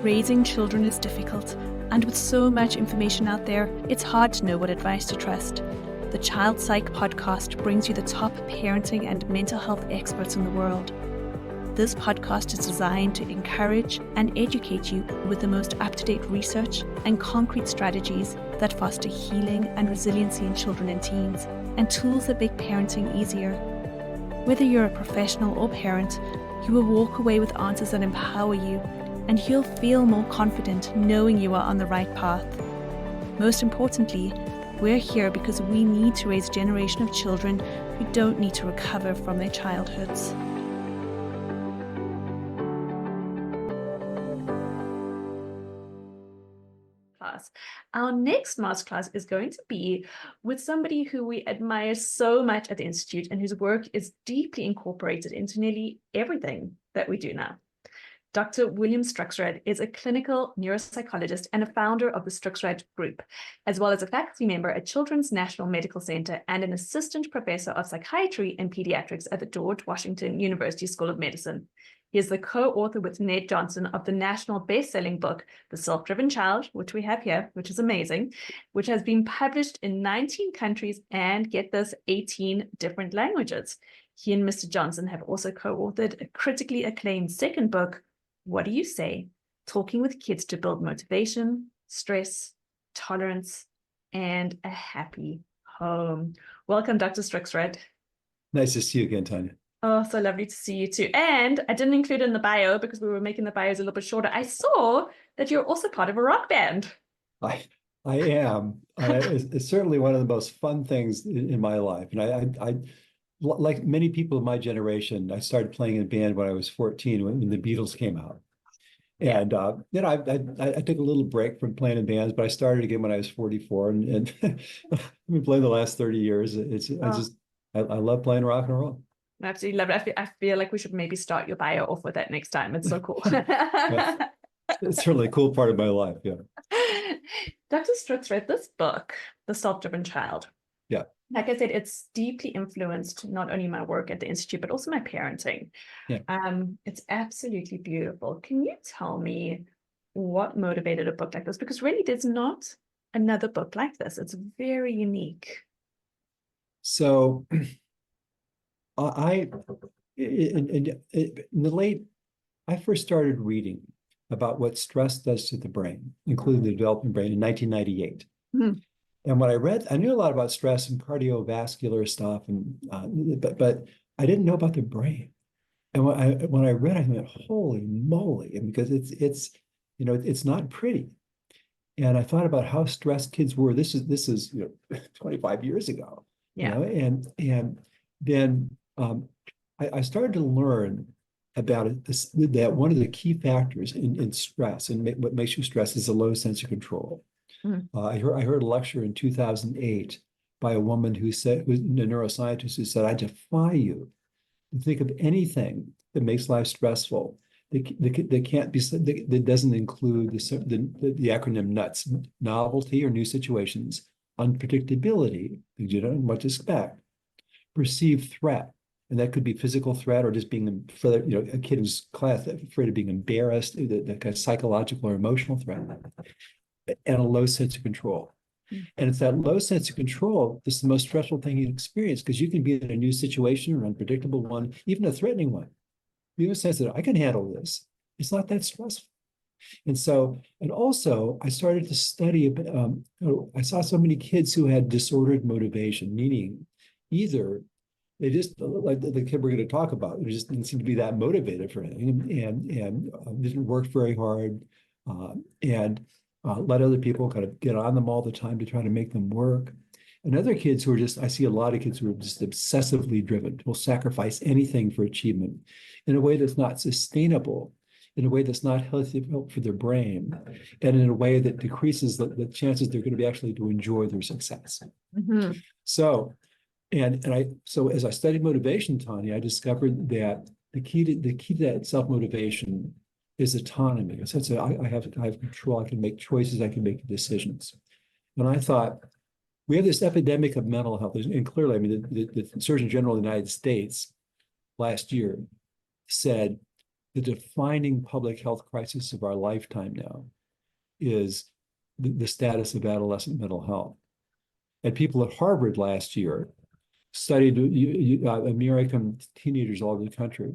Raising children is difficult, and with so much information out there, it's hard to know what advice to trust. The Child Psych podcast brings you the top parenting and mental health experts in the world. This podcast is designed to encourage and educate you with the most up-to-date research and concrete strategies that foster healing and resiliency in children and teens, and tools that make parenting easier. Whether you're a professional or parent, you will walk away with answers that empower you, and you'll feel more confident knowing you are on the right path. Most importantly, we're here because we need to raise a generation of children who don't need to recover from their childhoods. Our next masterclass is going to be with somebody who we admire so much at the Institute and whose work is deeply incorporated into nearly everything that we do now. Dr. William Stixrud is a clinical neuropsychologist and a founder of the Stixrud Group, as well as a faculty member at Children's National Medical Center and an assistant professor of psychiatry and pediatrics at the George Washington University School of Medicine. He is the co-author with Ned Johnson of the national best-selling book, The Self-Driven Child, which we have here, which is amazing, which has been published in 19 countries and, get this, 18 different languages. He and Mr. Johnson have also co-authored a critically acclaimed second book, What Do You Say? Talking with Kids to Build Motivation, Stress, Tolerance, and a Happy Home. Welcome, Dr. Stixrud. Nice to see you again, Tanya. Oh, so lovely to see you too. And I didn't include in the bio because we were making the bios a little bit shorter. I saw that you're also part of a rock band. I am. It's certainly one of the most fun things in my life. And I like many people of my generation, I started playing in a band when I was 14 when the Beatles came out. And then I took a little break from playing in bands, but I started again when I was 44, and I've been playing the last 30 years. I love playing rock and roll. I absolutely love it. I feel like we should maybe start your bio off with that next time. It's so cool. It's certainly a cool part of my life. Yeah. Dr. Stixrud, this book, The Self-Driven Child. Yeah. Like I said, it's deeply influenced not only my work at the Institute, but also my parenting. Yeah. It's absolutely beautiful. Can you tell me what motivated a book like this? Because really, there's not another book like this. It's very unique. So in the late, I first started reading about what stress does to the brain, including the developing brain, in 1998. Mm-hmm. And when I read, I knew a lot about stress and cardiovascular stuff, and but I didn't know about the brain. And when I read, I went, "Holy moly!" And because it's not pretty. And I thought about how stressed kids were. This is 25 years ago. Yeah. And then I started to learn about it, that one of the key factors in stress and what makes you stressed is a low sense of control. I heard a lecture in 2008 by a woman who was a neuroscientist who said, "I defy you to think of anything that makes life stressful that can't be that doesn't include the acronym NUTS: novelty or new situations, unpredictability, things you don't know what to expect, perceived threat." And that could be physical threat or just being, a kid who's afraid of being embarrassed, that kind of psychological or emotional threat, and a low sense of control. Mm-hmm. And it's that low sense of control that's the most stressful thing you experience, because you can be in a new situation, or an unpredictable one, even a threatening one. You have a sense that I can handle this. It's not that stressful. And also, I started to study, I saw so many kids who had disordered motivation, meaning either they just, like the kid we're going to talk about, they just didn't seem to be that motivated for anything, and didn't work very hard, and let other people kind of get on them all the time to try to make them work. And other kids who are just, I see a lot of kids who are just obsessively driven, will sacrifice anything for achievement in a way that's not sustainable, in a way that's not healthy for their brain, and in a way that decreases the chances they're going to be actually to enjoy their success. Mm-hmm. So as I studied motivation, Tanya, I discovered that the key to that self-motivation is autonomy. So I have control. I can make choices. I can make decisions. And I thought, we have this epidemic of mental health, and clearly, I mean, the Surgeon General of the United States last year said the defining public health crisis of our lifetime now is the status of adolescent mental health. And people at Harvard last year studied American teenagers all over the country,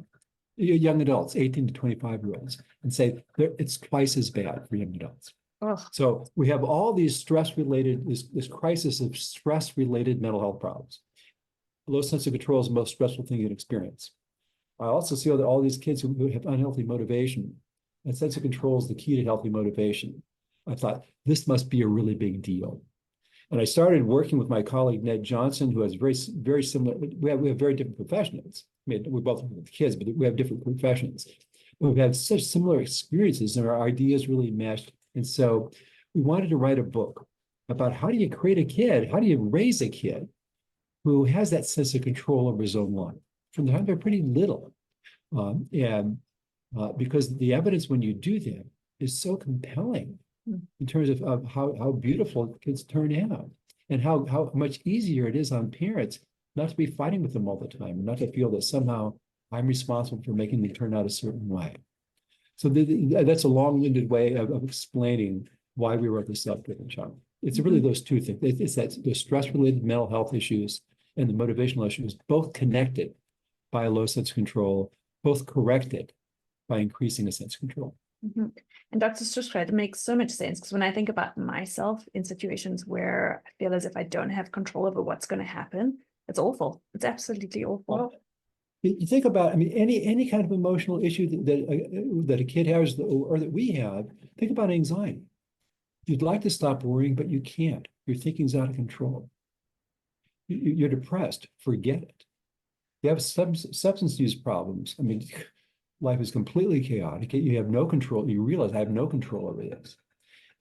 young adults, 18 to 25-year-olds, and say it's twice as bad for young adults. Oh. So we have all these stress-related, this crisis of stress-related mental health problems. Low sense of control is the most stressful thing you can experience. I also see that all these kids who have unhealthy motivation, and sense of control is the key to healthy motivation. I thought this must be a really big deal. And I started working with my colleague, Ned Johnson, who has very similar, we have very different professions. I mean, we both work with kids, but we have different professions. But we've had such similar experiences and our ideas really meshed. And so we wanted to write a book about how do you create a kid? How do you raise a kid who has that sense of control over his own life from the time they're pretty little? Because the evidence when you do that is so compelling in terms of how beautiful kids turn out and how much easier it is on parents not to be fighting with them all the time and not to feel that somehow I'm responsible for making them turn out a certain way. So that's a long-winded way of explaining why we wrote the self-driven child. It's really those two things. It's that the stress-related mental health issues and the motivational issues, both connected by a low sense of control, both corrected by increasing a sense of control. And Dr. Stixrud, it makes so much sense because when I think about myself in situations where I feel as if I don't have control over what's going to happen, it's awful. It's absolutely awful. Well, you think about, I mean, any kind of emotional issue that a kid has or that we have, think about anxiety. You'd like to stop worrying, but you can't. Your thinking's out of control. You're depressed, forget it. You have substance use problems. I mean, life is completely chaotic. You have no control. You realize I have no control over this.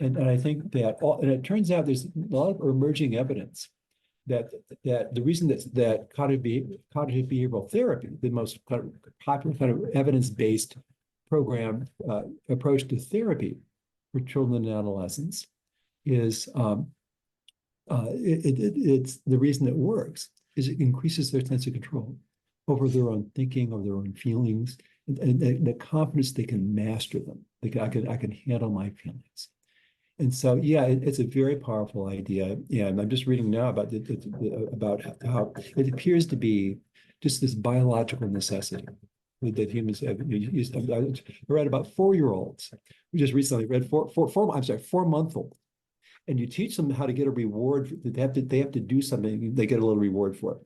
And I think that, and it turns out there's a lot of emerging evidence that the reason that cognitive behavioral therapy, the most kind of popular kind of evidence-based program approach to therapy for children and adolescents is it's the reason it works is it increases their sense of control over their own thinking, over their own feelings, and the confidence they can master them. Like I can handle my feelings. And so, yeah, it's a very powerful idea. And I'm just reading now about how it appears to be just this biological necessity that humans have. I read about 4-year-olds. We just recently read 4-month-old. And you teach them how to get a reward. They have to do something. They get a little reward for it.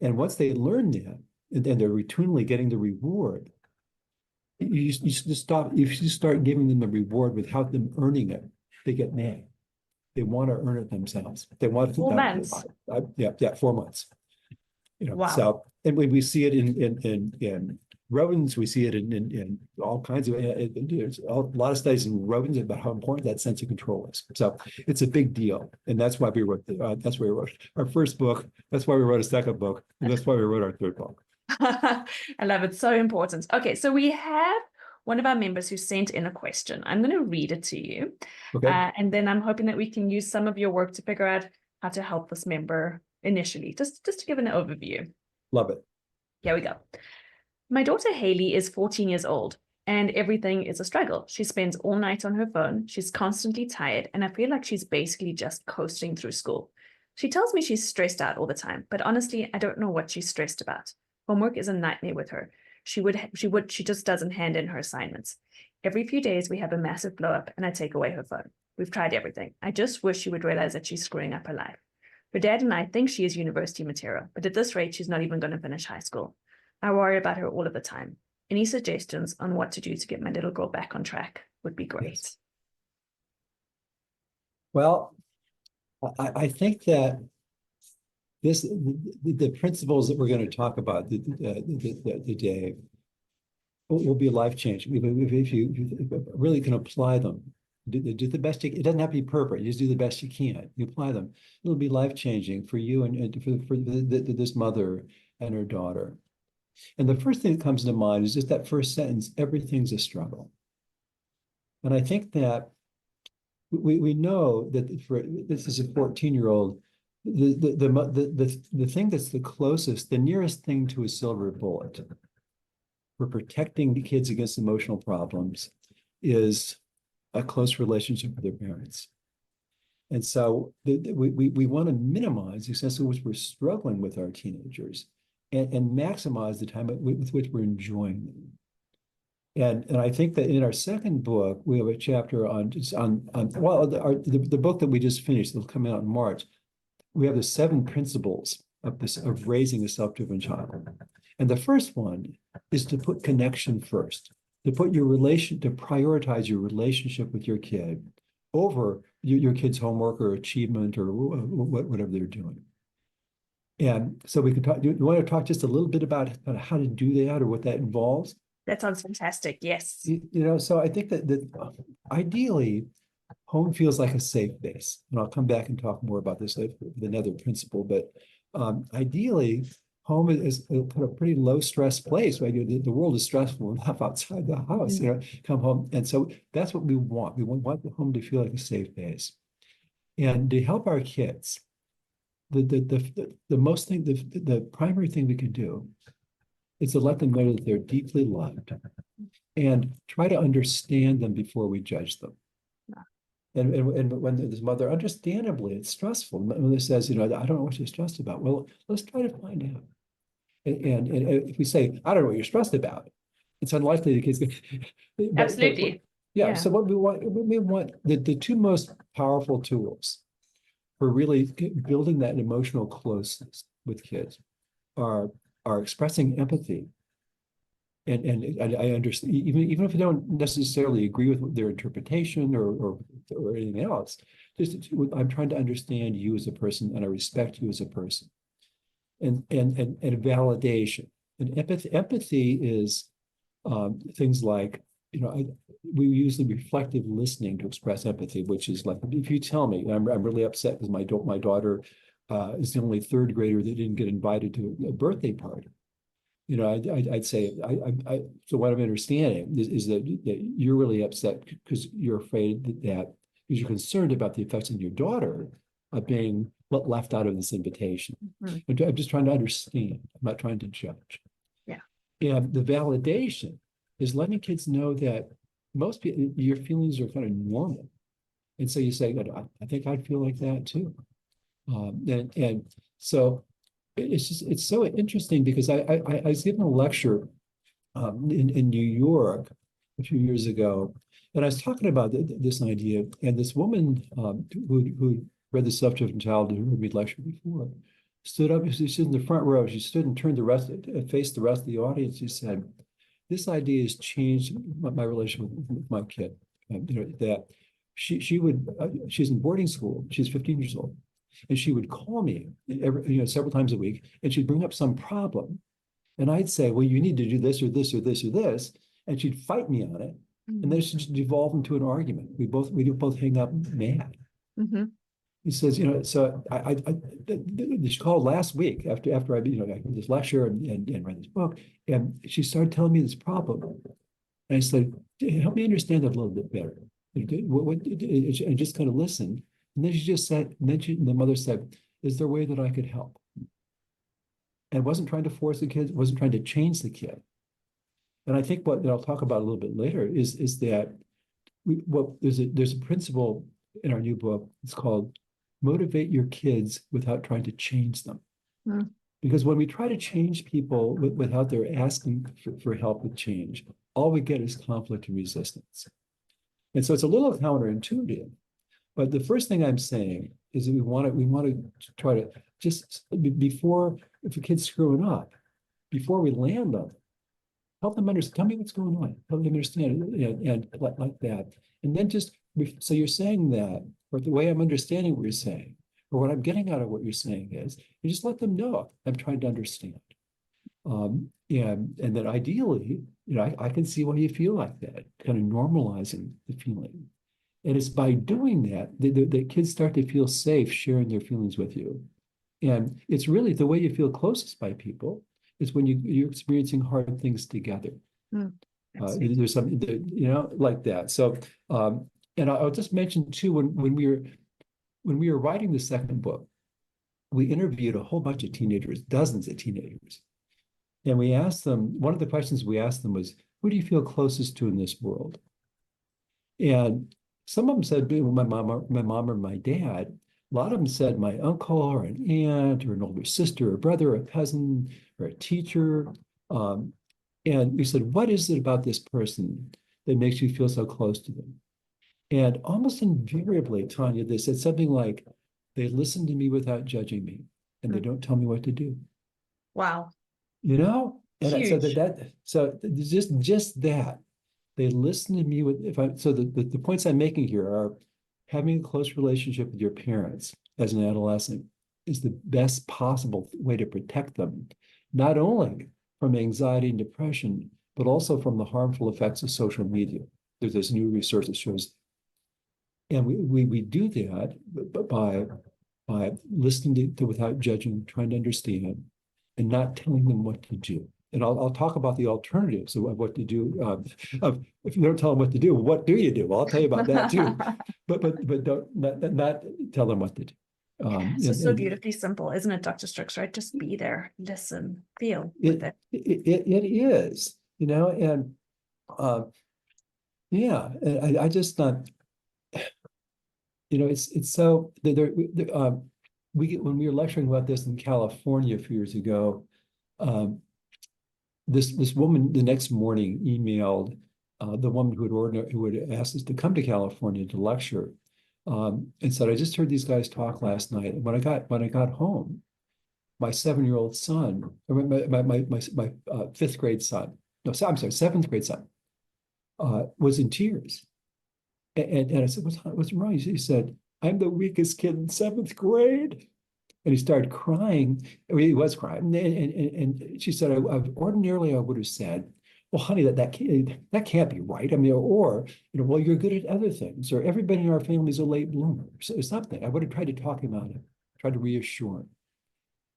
And once they learn that, and they're routinely getting the reward, you start giving them the reward without them earning it. They get mad. They want to earn it themselves. They want to. 4 months. Yeah, 4 months. Wow. So, and we see it in rodents. We see it in all kinds of. There's a lot of studies in rodents about how important that sense of control is. So it's a big deal, and that's why we wrote. That's why we wrote our first book. That's why we wrote a second book, and that's why we wrote our third book. I love it. So important. Okay, so we have one of our members who sent in a question. I'm going to read it to you. Okay. And then I'm hoping that we can use some of your work to figure out how to help this member initially, just to give an overview. Love it. Here we go. My daughter Haley is 14 years old and everything is a struggle. She spends all night on her phone. She's constantly tired and I feel like she's basically just coasting through school. She tells me she's stressed out all the time, but honestly, I don't know what she's stressed about. Homework is a nightmare with her. She just doesn't hand in her assignments. Every few days we have a massive blow up and I take away her phone. We've tried everything. I just wish she would realize that she's screwing up her life. Her dad and I think she is university material, but at this rate, she's not even going to finish high school. I worry about her all of the time. Any suggestions on what to do to get my little girl back on track would be great. Yes. Well, I think that the principles that we're going to talk about today will be life-changing if you really can apply them. Do the best you can. It doesn't have to be perfect. You just do the best you can. You apply them. It'll be life-changing for you and for this mother and her daughter. And the first thing that comes to mind is just that first sentence, everything's a struggle. And I think that we know that this is a 14-year-old, the thing that's the closest, the nearest thing to a silver bullet for protecting the kids against emotional problems is a close relationship with their parents. And so we want to minimize the extent to which we're struggling with our teenagers and maximize the time with which we're enjoying them. And I think that in our second book, we have a chapter on the book that we just finished, that'll come out in March. We have the 7 principles of raising a self-driven child. And the first one is to put connection first, to prioritize your relationship with your kid over your kid's homework or achievement or whatever they're doing. And so we can talk. Do you want to talk just a little bit about how to do that or what that involves? That sounds fantastic. Yes. So I think that ideally, home feels like a safe base. And I'll come back and talk more about this with another principle. But ideally, home is a kind of pretty low stress place, right? The world is stressful enough outside the house, come home. And so that's what we want. We want the home to feel like a safe base. And to help our kids, the primary thing we can do is to let them know that they're deeply loved and try to understand them before we judge them. And when this mother, understandably, it's stressful. When it says, I don't know what you're stressed about. Well, let's try to find out. And if we say, I don't know what you're stressed about, it's unlikely the kid's going to. Absolutely. Yeah. So what we want the 2 most powerful tools for really building that emotional closeness with kids are expressing empathy. And I understand, even if I don't necessarily agree with their interpretation or anything else, I'm trying to understand you as a person, and I respect you as a person. And validation. And empathy is things like, we use the reflective listening to express empathy, which is like, if you tell me I'm really upset because my daughter is the only 3rd grader that didn't get invited to a birthday party. I'd say, so what I'm understanding is that you're really upset because you're afraid that because you're concerned about the effects on your daughter of being left out of this invitation. Mm-hmm. I'm just trying to understand. I'm not trying to judge. Yeah. And the validation is letting kids know that most people, your feelings are kind of normal. And so you say, I think I'd feel like that too. And so it's so interesting because I was given a lecture in New York a few years ago, and I was talking about this idea, and this woman who read The Self-Driven Child, who heard me lecture before, stood up. She stood in the front row. She stood and faced the rest of the audience. She said, "This idea has changed my relationship with my kid. That she's in boarding school. She's 15 years old." And she would call me several times a week, and she'd bring up some problem. And I'd say, well, you need to do this or this or this or this. And she'd fight me on it. Mm-hmm. And then it should just devolve into an argument. We both hang up mad. Mm-hmm. He says, so she called last week after I did this lecture and read this book. And she started telling me this problem. And I said, help me understand that a little bit better. And just kind of listened. And then she just said, the mother said, is there a way that I could help? And wasn't trying to force the kid, wasn't trying to change the kid. And I think what I'll talk about a little bit later is that there's a principle in our new book. It's called motivate your kids without trying to change them. Mm. Because when we try to change people without their asking for help with change, all we get is conflict and resistance. And so it's a little counterintuitive. But the first thing I'm saying is that we want to try to just before, if a kid's screwing up, before we land them, help them understand. Tell me what's going on. Help them understand, and like that. And then so you're saying that, or the way I'm understanding what you're saying, or what I'm getting out of what you're saying is, you just let them know I'm trying to understand. And that ideally, I can see why you feel like that, kind of normalizing the feeling. And it's by doing that, the kids start to feel safe sharing their feelings with you. And it's really the way you feel closest by people is when you're experiencing hard things together. There's something that, like that. So, and I'll just mention too, when we were writing the second book, we interviewed a whole bunch of teenagers, dozens of teenagers. And we asked them, one of the questions we asked them was, who do you feel closest to in this world? And some of them said, my mom or my dad. A lot of them said my uncle or an aunt or an older sister or brother or a cousin or a teacher. Um, and we said, what is it about this person that makes you feel so close to them? And almost invariably, Tanya, they said something like, they listen to me without judging me, and they Mm. don't tell me what to do. Wow. You know? And I said Huge. so just that. They listen to me with, if I, so the points I'm making here are having a close relationship with your parents as an adolescent is the best possible way to protect them, not only from anxiety and depression, but also from the harmful effects of social media. There's this new research that shows, and we do that by listening to without judging, trying to understand, and not telling them what to do. And I'll talk about the alternatives of what to do. If you don't tell them what to do, what do you do? Well, I'll tell you about that too. But don't not tell them what to do. So beautifully simple, isn't it, Dr. Stixrud? Just be there, listen, feel with it. It is, you know, and yeah, I just thought, you know, it's so we get, when we were lecturing about this in California a few years ago, um, this woman the next morning emailed the woman who had asked us to come to California to lecture, and said, I just heard these guys talk last night. And when I got home, my 7-year-old son, or my fifth grade son, no, I'm sorry, seventh grade son, was in tears. And I said, what's wrong? He said, I'm the weakest kid in seventh grade. And he started crying. I mean, he was crying. And she said, ordinarily I would have said, well, honey, that can't be right. I mean, or, you know, well, you're good at other things, or everybody in our family is a late bloomer, so something. I would have tried to talk him out of it, tried to reassure him.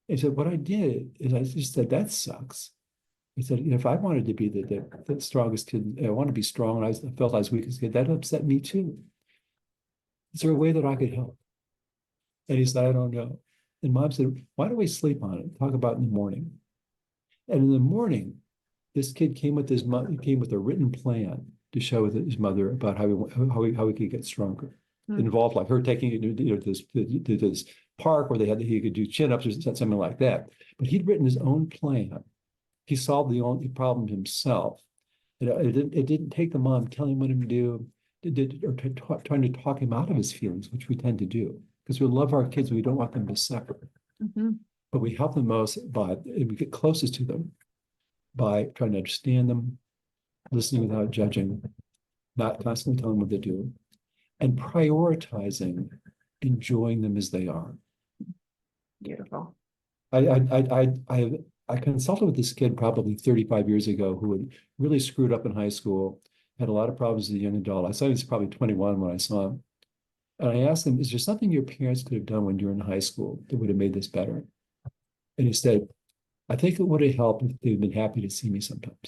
And so what I did is I just said, that sucks. I said, you know, if I wanted to be the strongest kid, I want to be strong, and I felt I was weakest kid, that upset me too. Is there a way that I could help? And he said, I don't know. And mom said, why don't we sleep on it? Talk about it in the morning. And in the morning, this kid came with a written plan to show his mother about how he could get stronger. It involved like her taking it to this park where he could do chin-ups or something like that. But he'd written his own plan. He solved the only problem himself. It didn't take the mom telling him what to do, or trying to talk him out of his feelings, which we tend to do because we love our kids. We don't want them to suffer. Mm-hmm. But we help them most we get closest to them by trying to understand them, listening without judging, not constantly telling them what to do, and prioritizing enjoying them as they are. Beautiful. I consulted with this kid probably 35 years ago who had really screwed up in high school, had a lot of problems as a young adult. I saw he was probably 21 when I saw him. And I asked him, is there something your parents could have done when you were in high school that would have made this better? And he said, I think it would have helped if they'd been happy to see me sometimes.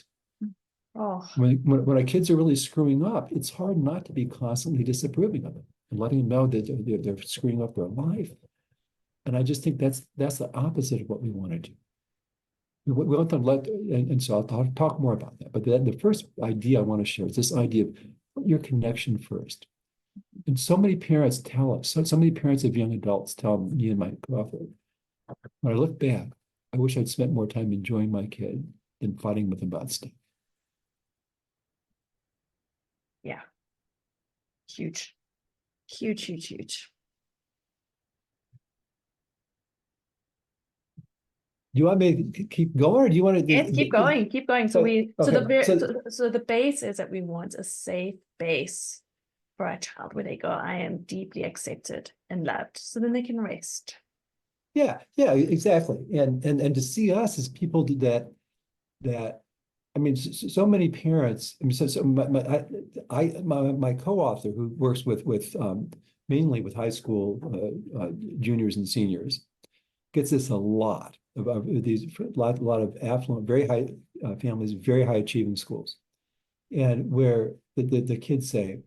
Oh, When our kids are really screwing up, it's hard not to be constantly disapproving of them and letting them know that they're screwing up their life. And I just think that's the opposite of what we want to do. We want them to and so I'll talk more about that. But the first idea I want to share is this idea of put your connection first. And so many parents tell us, so many parents of young adults tell me and my co-author, when I look back, I wish I'd spent more time enjoying my kid than fighting with them about stuff. yeah. Huge. Huge, huge, huge. Do you want me to keep going, or do you want to? Yes, keep going, keep going. So the base is that we want a safe base for our child where they go, I am deeply accepted and loved. So then they can rest. Yeah, exactly. And to see us as people that I mean, so many parents. I mean, so my co-author who works with mainly with high school juniors and seniors gets this a lot of these lot of affluent, very high families, very high achieving schools, and where the kids say,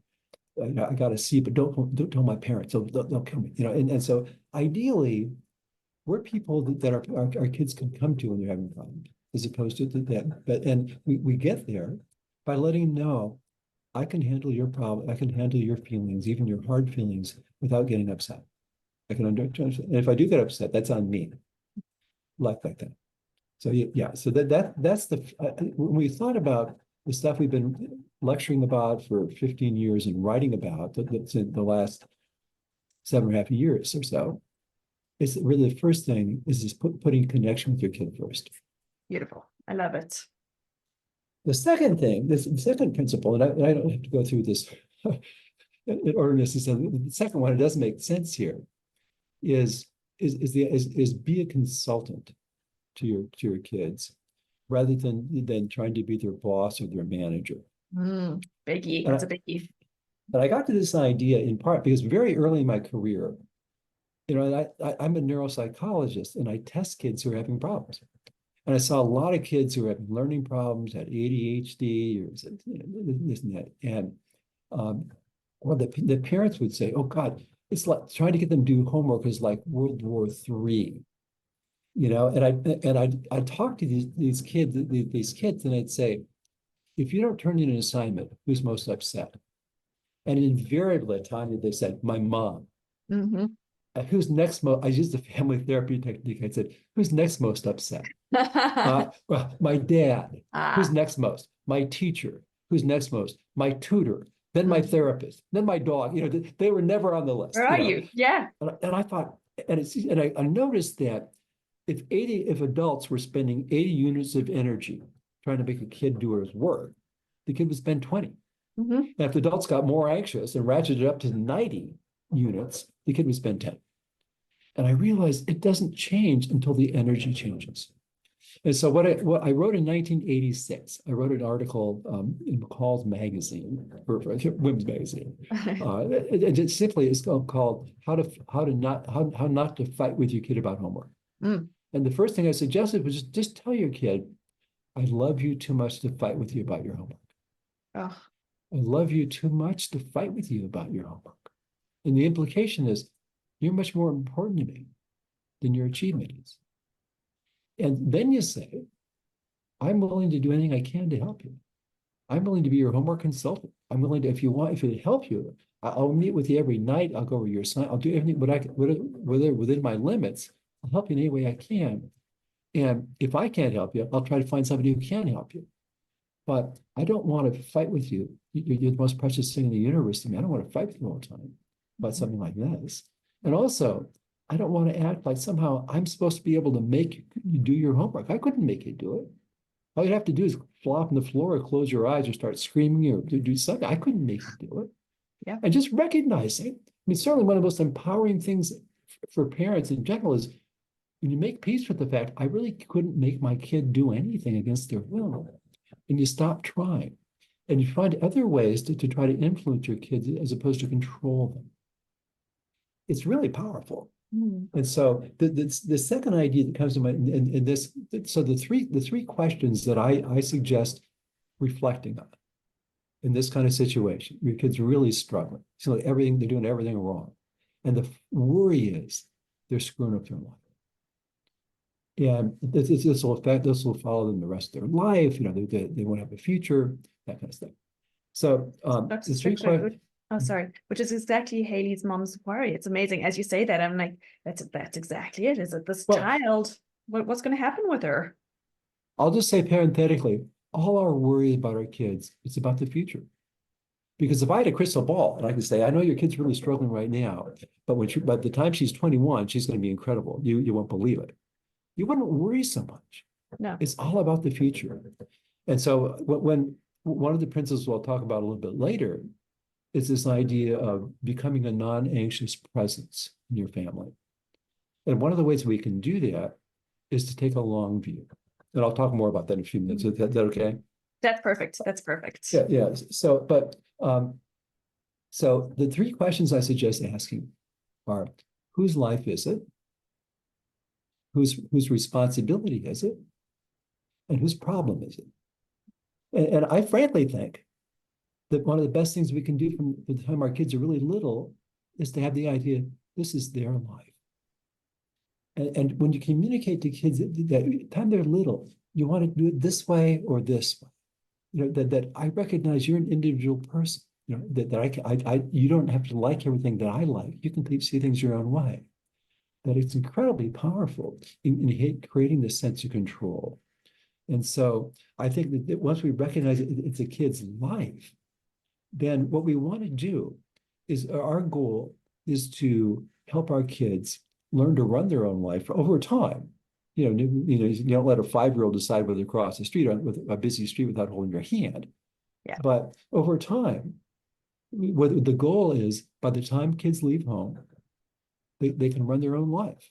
I got to see, but don't tell my parents, they'll kill me, you know. And so ideally, we're people that our kids can come to when they're having problems. as opposed to that. But and we get there by letting them know, I can handle your problem, I can handle your feelings, even your hard feelings, without getting upset. I can understand. And if I do get upset, that's on me. Like that. So yeah. So that's the when we thought about the stuff we've been lecturing about for 15 years and writing about that's in the last 7.5 years or so. It's really the first thing is just putting connection with your kid first. Beautiful. I love it. The second thing, the second principle, and I don't have to go through this in order necessarily. The second one, it doesn't make sense here, is be a consultant to your kids rather than trying to be their boss or their manager. Biggie. That's a biggie. But I got to this idea in part because very early in my career, I'm a neuropsychologist and I test kids who are having problems. And I saw a lot of kids who had learning problems, had ADHD, or this and that. And well, the parents would say, "Oh God, it's like trying to get them to do homework is like World War III." And I talk to these kids, and I'd say, if you don't turn in an assignment, who's most upset? And invariably, Tanya, they said, my mom. Mm-hmm. Who's next most? I used the family therapy technique. I said, who's next most upset? Well, my dad. Who's next most? My teacher. Who's next most? My tutor. Then my therapist. Then my dog. They were never on the list. Where are you? Yeah. And I thought, and I noticed that if adults were spending 80 units of energy trying to make a kid do his work, the kid would spend 20. Mm-hmm. And if the adults got more anxious and ratcheted up to 90 units, the kid would spend 10. And I realized it doesn't change until the energy changes. And so what I wrote in 1986, I wrote an article in McCall's magazine, for Women's Magazine. It simply is called how not to fight with your kid about homework. And the first thing I suggested was just tell your kid, I love you too much to fight with you about your homework. Oh. I love you too much to fight with you about your homework. And the implication is, you're much more important to me than your achievement is. And then you say, I'm willing to do anything I can to help you. I'm willing to be your homework consultant. I'm willing to, if it help you, I'll meet with you every night. I'll go over your sign. I'll do everything within my limits. I'll help you in any way I can. And if I can't help you, I'll try to find somebody who can help you. But I don't want to fight with you. You're the most precious thing in the universe to me. I don't want to fight with you all the time about something like this. And also, I don't want to act like somehow I'm supposed to be able to make you do your homework. I couldn't make you do it. All you'd have to do is flop on the floor or close your eyes or start screaming or do something. I couldn't make you do it. Yeah. And just recognizing, I mean, certainly one of the most empowering things for parents in general is when you make peace with the fact, I really couldn't make my kid do anything against their will. And you stop trying. And you find other ways to try to influence your kids as opposed to control them. It's really powerful. And so the second idea that comes to mind in this, so the three questions that I suggest reflecting on in this kind of situation, your kid's really struggling. So they're doing everything wrong. And the worry is they're screwing up their life. And this will follow them the rest of their life. They won't have a future, that kind of stuff. So Dr. Stixrud, which is exactly Haley's mom's worry. It's amazing. As you say that, I'm like, that's exactly it. Is that this child, what's going to happen with her? I'll just say parenthetically, all our worry about our kids, it's about the future. Because if I had a crystal ball and I could say, I know your kid's really struggling right now, but by the time she's 21, she's going to be incredible. You won't believe it. You wouldn't worry so much. No. It's all about the future. And so when one of the principles we'll talk about a little bit later is this idea of becoming a non-anxious presence in your family. And one of the ways we can do that is to take a long view. And I'll talk more about that in a few minutes. Is that okay? That's perfect. That's perfect. Yeah. So the three questions I suggest asking are, whose life is it? Whose responsibility is it? And whose problem is it? And I frankly think that one of the best things we can do from the time our kids are really little is to have the idea, this is their life. And when you communicate to kids that time they're little, you want to do it this way or this way. That I recognize you're an individual person. That you don't have to like everything that I like. You can see things your own way. That it's incredibly powerful in creating this sense of control. And so I think that once we recognize it's a kid's life, then what we want to do is our goal is to help our kids learn to run their own life over time. You don't let a 5-year-old decide whether to cross the street on with a busy street without holding your hand. Yeah. But over time, what the goal is, by the time kids leave home, they can run their own life.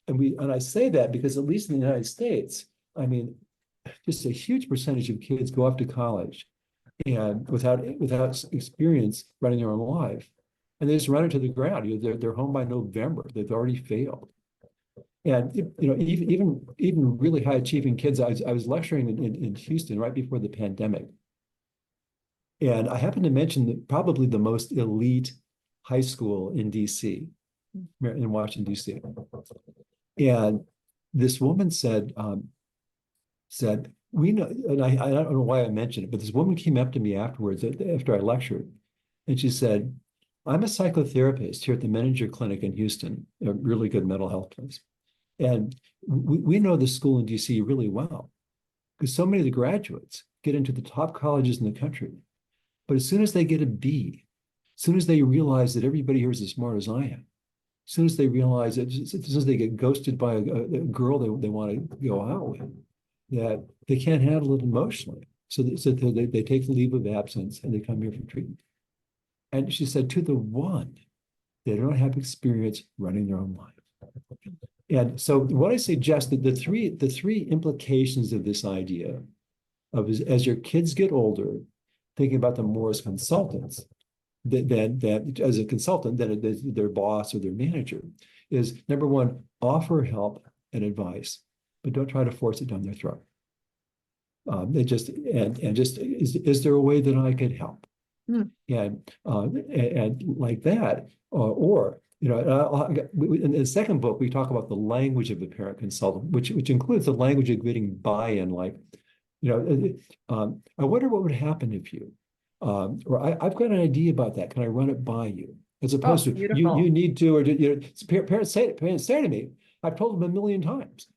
And I say that because, at least in the United States, I mean, just a huge percentage of kids go off to college and without experience running their own life, and they just run it to the ground. They're home by November. They've already failed. And even really high achieving kids. I was lecturing in Houston right before the pandemic, and I happened to mention that probably the most elite high school in DC, in Washington DC, and this woman said, we know, and I don't know why I mentioned it, but this woman came up to me afterwards after I lectured, and she said, I'm a psychotherapist here at the Menninger Clinic in Houston, a really good mental health place. And we know the school in DC really well, because so many of the graduates get into the top colleges in the country. But as soon as they get a B, as soon as they realize that everybody here is as smart as I am, as soon as they realize that, as soon as they get ghosted by a girl they want to go out with, that they can't handle it emotionally. So they take the leave of absence and they come here for treatment. And she said, to the one, they don't have experience running their own life. And so what I suggest, that the three implications of this idea of as your kids get older, thinking about them more as consultants, that as a consultant than their boss or their manager, is number one, offer help and advice, but don't try to force it down their throat. Is there a way that I could help? And like that, or in the second book, we talk about the language of the parent consultant, which includes the language of getting buy-in, like, I wonder what would happen if you, or I've got an idea about that. Can I run it by you? As opposed to you need to, or parents say to me, I've told them 1,000,000 times,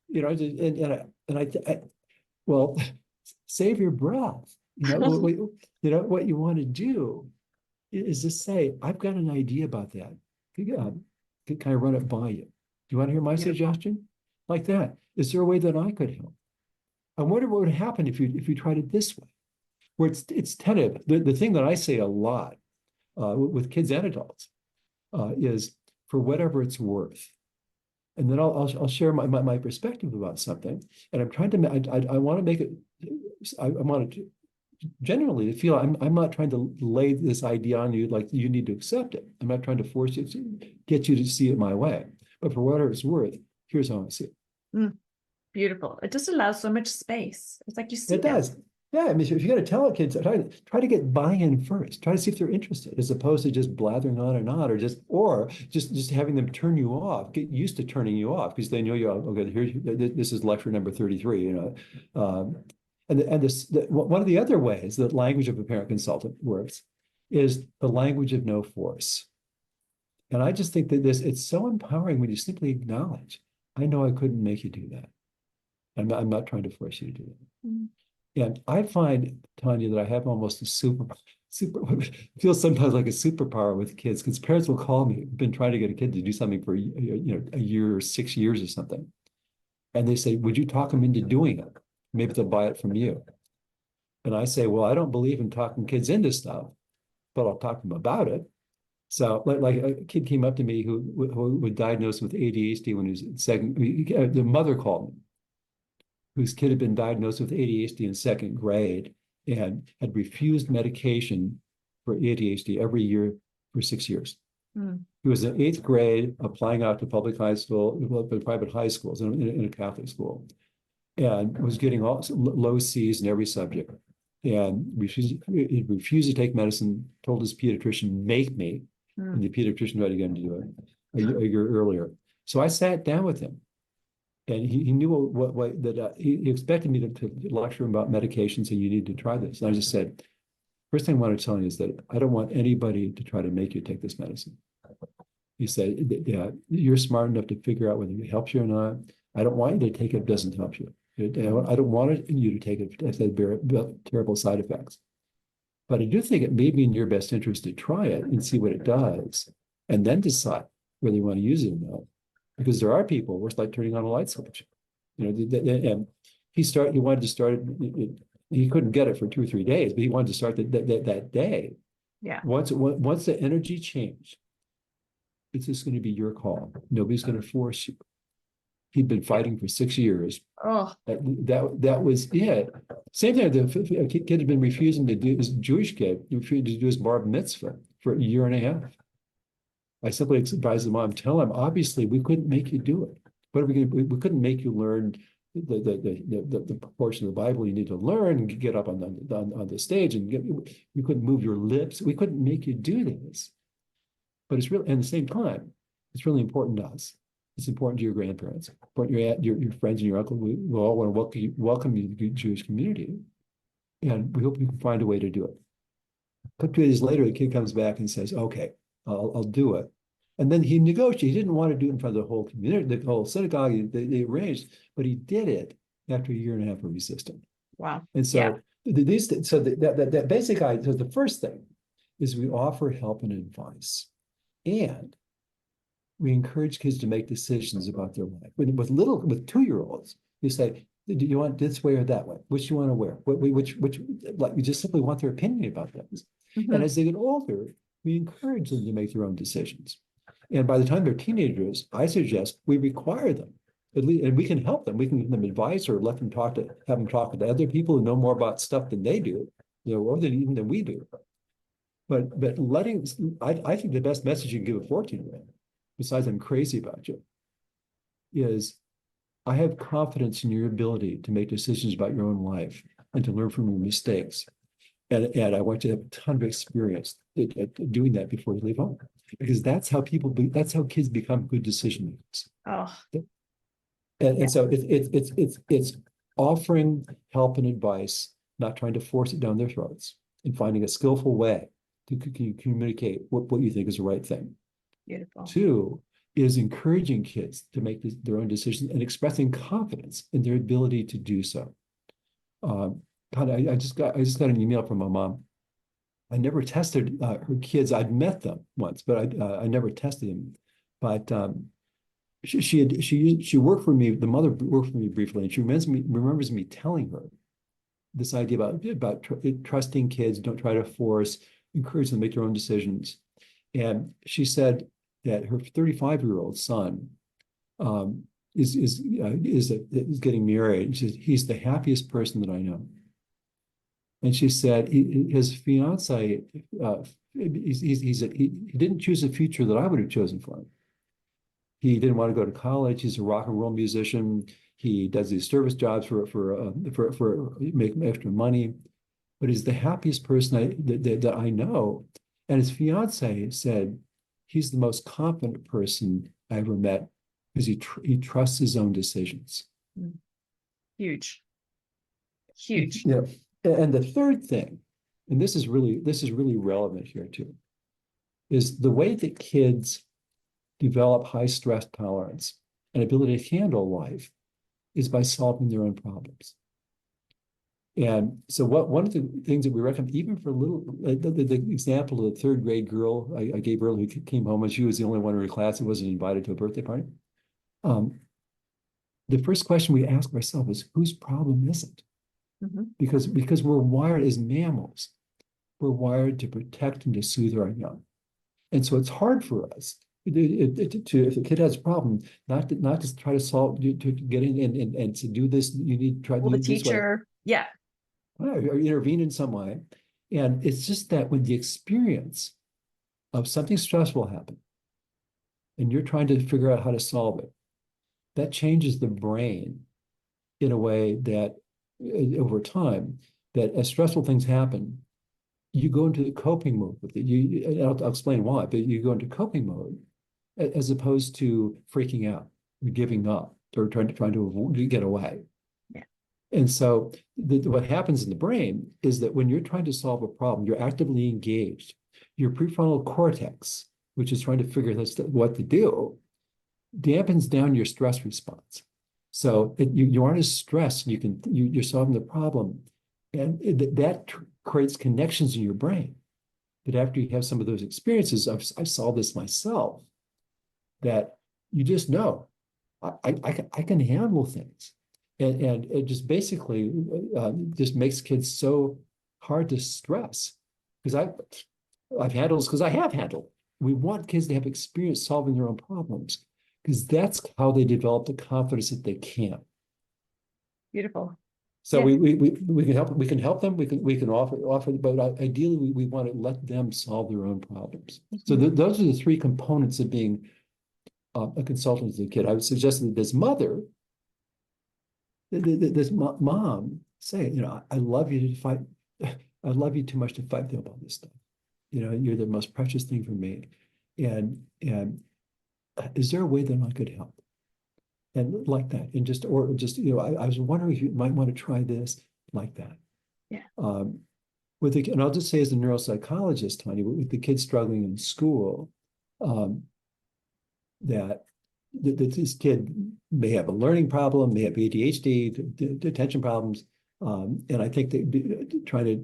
well, save your breath. What you want to do is just say, I've got an idea about that. Can I run it by you? Do you want to hear my suggestion? Like that. Is there a way that I could help? I wonder what would happen if you tried it this way, where it's tentative. The thing that I say a lot with kids and adults is, for whatever it's worth. And then I'll share my perspective about something. And I'm trying to, I want to make it, I want to genuinely feel I'm not trying to lay this idea on you like you need to accept it. I'm not trying to force you to get you to see it my way. But for whatever it's worth, here's how I see it. Beautiful. It just allows so much space. It's like you see it does. Yeah, I mean, if you're going to tell a kid, try to get buy-in first. Try to see if they're interested, as opposed to just blathering on and on, or just having them turn you off. Get used to turning you off because they know you. Okay, this is lecture number 33. One of the other ways that language of a parent consultant works is the language of no force. And I just think that it's so empowering when you simply acknowledge, I know I couldn't make you do that. I'm not trying to force you to do that. And I find, Tanya, that I have almost a super feels sometimes like a superpower with kids, because parents will call me, been trying to get a kid to do something for a year or 6 years or something. And they say, would you talk them into doing it? Maybe they'll buy it from you. And I say, well, I don't believe in talking kids into stuff, but I'll talk to them about it. So like a kid came up to me who was diagnosed with ADHD when he was in second, the mother called me, whose kid had been diagnosed with ADHD in second grade and had refused medication for ADHD every year for 6 years. He was in 8th grade, applying out to public high school, private high schools in a Catholic school, and was getting all low C's in every subject, and he refused to take medicine, told his pediatrician, make me, and the pediatrician tried to get him to do it a year earlier. So I sat down with him And he knew what that he expected me to lecture him about medications and you need to try this. And I just said, first thing I want to tell you is that I don't want anybody to try to make you take this medicine. He said, yeah, you're smart enough to figure out whether it helps you or not. I don't want you to take it if it doesn't help you. I don't want you to take it if it has terrible side effects. But I do think it may be in your best interest to try it and see what it does, and then decide whether you want to use it or not. Because there are people where it's like turning on a light switch. And he wanted to start it. He couldn't get it for 2 or 3 days, but he wanted to start that day. Yeah. Once the energy changed, it's just going to be your call. Nobody's going to force you. He'd been fighting for 6 years. Oh, that was it. Same thing. The kid had been refusing to do, this Jewish kid, refused to do his bar mitzvah for 1.5 years. I simply advised the mom, tell him, obviously, we couldn't make you do it. What are we going to? We couldn't make you learn the portion of the Bible you need to learn and get up on the stage and we couldn't move your lips. We couldn't make you do this. But it's really, and at the same time, it's really important to us. It's important to your grandparents, important to your friends and your uncle. We all want to welcome you to the Jewish community. And we hope you can find a way to do it. A couple of days later, the kid comes back and says, okay, I'll do it. And then he negotiated. He didn't want to do it in front of the whole community, the whole synagogue. They arranged, but he did it after 1.5 years of resistance. wow. And so that basic idea, so the first thing is we offer help and advice. And we encourage kids to make decisions about their life. With 2-year-olds, you say, do you want this way or that way? Which do you want to wear? Which like we just simply want their opinion about things. Mm-hmm. And as they get older, we encourage them to make their own decisions. And by the time they're teenagers, I suggest we require them, at least, and we can help them. We can give them advice or have them talk to other people who know more about stuff than they do, or even than we do. But I think the best message you can give a 14-year-old, besides I'm crazy about you, is I have confidence in your ability to make decisions about your own life and to learn from your mistakes. And I want you to have a ton of experience at doing that before you leave home, because that's how kids become good decision makers. Oh, and so it's offering help and advice, not trying to force it down their throats, and finding a skillful way to communicate what you think is the right thing. Beautiful. 2 is encouraging kids to make their own decisions and expressing confidence in their ability to do so. I just got an email from my mom. I never tested her kids. I'd met them once, but I never tested them. But she worked for me. The mother worked for me briefly, and she remembers me telling her this idea about trusting kids. Don't try to force. Encourage them to make their own decisions. And she said that her 35-year-old son is getting married. She says, he's the happiest person that I know. And she said his fiance, he didn't choose a future that I would have chosen for him. He didn't want to go to college. He's a rock and roll musician. He does these service jobs for making extra money. But he's the happiest person that I know. And his fiance said he's the most confident person I ever met because he trusts his own decisions. Huge. Yeah. And the third thing, and this is really relevant here too, is the way that kids develop high stress tolerance and ability to handle life is by solving their own problems. And so one of the things that we recommend, even for little, the example of the 3rd grade girl I gave earlier who came home and she was the only one in her class who wasn't invited to a birthday party. The first question we ask ourselves is, whose problem is it? Mm-hmm. Because we're wired as mammals. We're wired to protect and to soothe our young. And so it's hard for us if a kid has a problem, not to try to solve, to get in and to do this, you need to try to do the teacher, yeah. Or intervene in some way. And it's just that when the experience of something stressful happened and you're trying to figure out how to solve it, that changes the brain in a way that over time, that as stressful things happen, you go into the coping mode with it. I'll explain why, but you go into coping mode as opposed to freaking out or giving up or trying to get away. Yeah. And so what happens in the brain is that when you're trying to solve a problem, you're actively engaged. Your prefrontal cortex, which is trying to figure out what to do, dampens down your stress response. So you aren't as stressed. You're solving the problem, and that creates connections in your brain. That after you have some of those experiences, I've solved this myself. That you just know I can handle things, and it just basically just makes kids so hard to stress because I've handled this because I have handled. We want kids to have experience solving their own problems because that's how they develop the confidence that they can. Beautiful. So Yeah. we can help them. We can offer, but ideally we want to let them solve their own problems. So those are the three components of being a consultant to the kid. I would suggest that this mother, this mom, say, I love you to fight. I love you too much to fight about this stuff. You're the most precious thing for me. And is there a way that I could help? And like that, and just I was wondering if you might want to try this like that. Yeah. And I'll just say as a neuropsychologist, Tanya, with the kids struggling in school, that this kid may have a learning problem, may have ADHD, attention problems, and I think they try to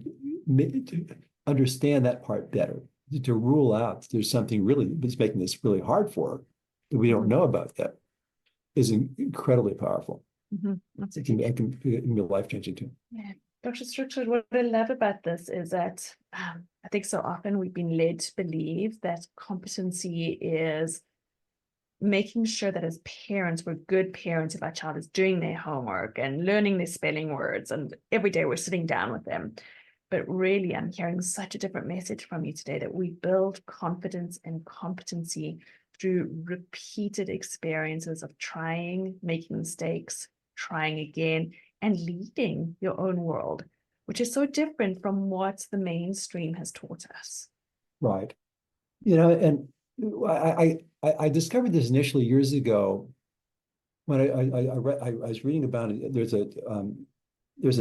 understand that part better, to rule out there's something really that's making this really hard for her that we don't know about yet, is incredibly powerful. It can be life-changing too. Yeah. Dr. Stixrud, what I love about this is that I think so often we've been led to believe that competency is making sure that as parents, we're good parents if our child is doing their homework and learning their spelling words, and every day we're sitting down with them. But really, I'm hearing such a different message from you today, that we build confidence and competency through repeated experiences of trying, making mistakes, trying again, and leading your own world, which is so different from what the mainstream has taught us. Right. And I discovered this initially years ago when I was reading about it. There's a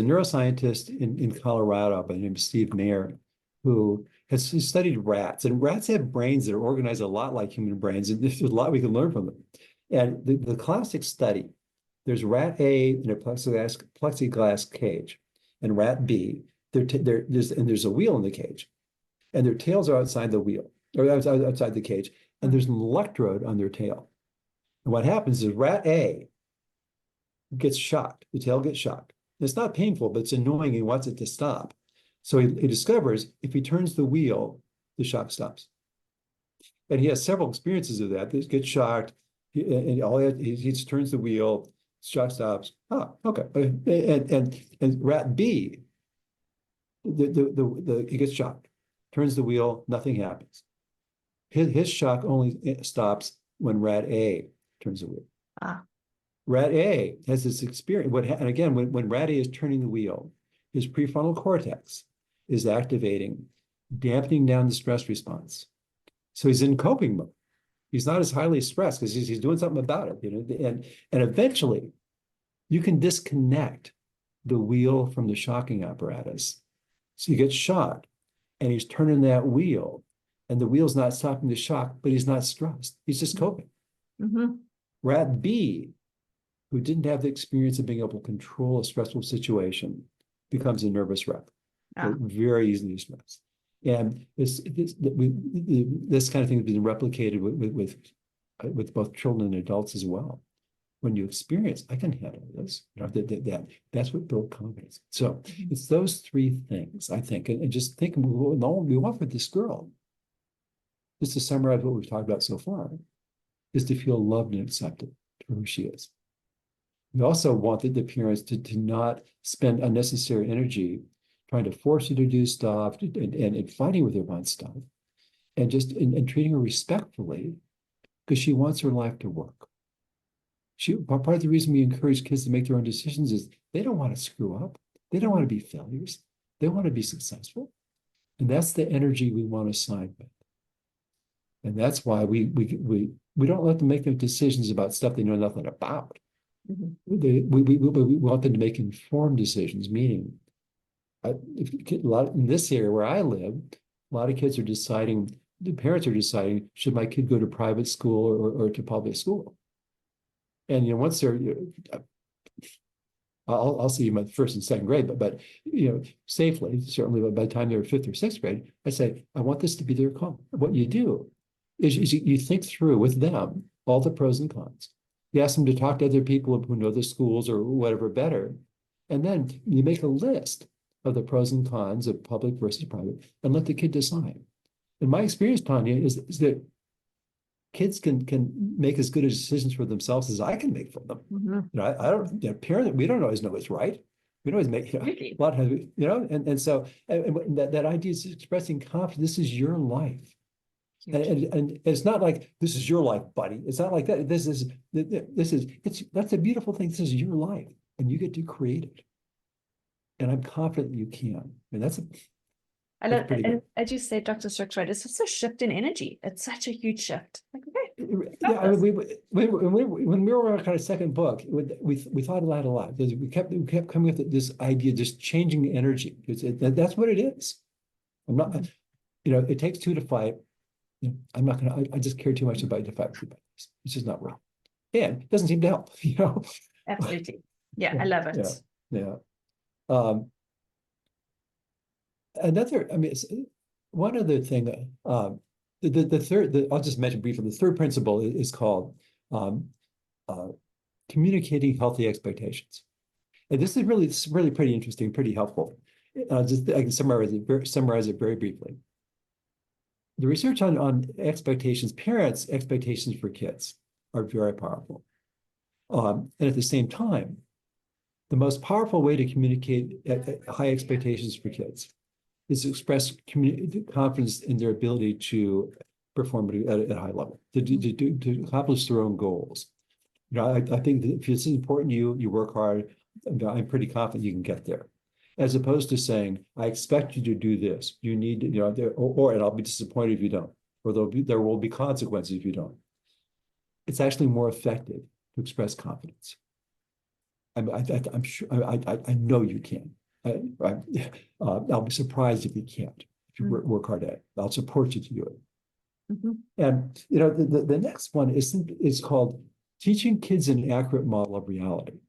neuroscientist in Colorado by the name of Steve Mayer who has studied rats, and rats have brains that are organized a lot like human brains, and there's a lot we can learn from them. And the classic study, there's rat A in a plexiglass cage, and rat B, there's a wheel in the cage, and their tails are outside the wheel, or outside the cage, and there's an electrode on their tail. And what happens is rat A gets shocked, the tail gets shocked. It's not painful, but it's annoying. He wants it to stop. So he discovers if he turns the wheel, the shock stops. And he has several experiences of that. He gets shocked, he just turns the wheel, shock stops. Ah, okay. And rat B, he gets shocked, turns the wheel, nothing happens. His shock only stops when rat A turns the wheel. Ah. Rat A has this experience. And again, when rat A is turning the wheel, his prefrontal cortex is activating, dampening down the stress response. So he's in coping mode. He's not as highly stressed because he's doing something about it. And eventually, you can disconnect the wheel from the shocking apparatus. So he gets shocked, and he's turning that wheel, and the wheel's not stopping the shock, but he's not stressed. He's just coping. Rat B, who didn't have the experience of being able to control a stressful situation, becomes a nervous wreck. Very easily stressed. And this kind of thing has been replicated with both children and adults as well. When you experience, I can handle this, that's what builds confidence. So it's those three things, I think, and just think we want for this girl, just to summarize what we've talked about so far, is to feel loved and accepted for who she is. We also wanted the parents to not spend unnecessary energy trying to force her to do stuff and fighting with her about stuff, and just and treating her respectfully, because she wants her life to work. Part of the reason we encourage kids to make their own decisions is they don't want to screw up. They don't want to be failures. They want to be successful. And that's the energy we want to side with. And that's why we don't let them make their decisions about stuff they know nothing about. We want them to make informed decisions, meaning in this area where I live, a lot of kids are deciding, the parents are deciding, should my kid go to private school or to public school? And once they're, I'll see them at first and second grade, but safely, certainly by the time they're fifth or sixth grade, I say, I want this to be their call. What you do is you think through with them all the pros and cons. You ask them to talk to other people who know the schools or whatever better, and then you make a list of the pros and cons of public versus private, and let the kid decide. And my experience, Tanya, is that kids can make as good as decisions for themselves as I can make for them. I don't, parent, we don't always know what's right. We don't always make, a lot of, and so that idea is expressing confidence. This is your life. And it's not like, this is your life, buddy. It's not like that. That's a beautiful thing. This is your life, and you get to create it. And I'm confident you can. And I love, and as you said, Dr. Stixrud, it's just a shift in energy. It's such a huge shift. Like, okay, yeah, I mean, when we were on our second book, we thought about it a lot. We kept coming with this idea, just changing energy. That's what it is. I'm not, it takes two to fight. I'm not gonna. I just care too much about the fight. It's just not real, and it doesn't seem to help. Absolutely. Yeah, I love it. Yeah. One other thing. The third. I'll just mention briefly. The third principle is called communicating healthy expectations, and this is really pretty interesting, pretty helpful. I can summarize it very briefly. The research on expectations, parents' expectations for kids are very powerful. And at the same time, the most powerful way to communicate high expectations for kids is to express confidence in their ability to perform at a high level, to accomplish their own goals. I think that if this is important to you, you work hard, I'm pretty confident you can get there. As opposed to saying, I expect you to do this. You need, and I'll be disappointed if you don't, or there will be consequences if you don't. It's actually more effective to express confidence. I'm sure, I know you can. I'll be surprised if you can't, if you work hard at it. I'll support you to do it. And the next one is called teaching kids an accurate model of reality.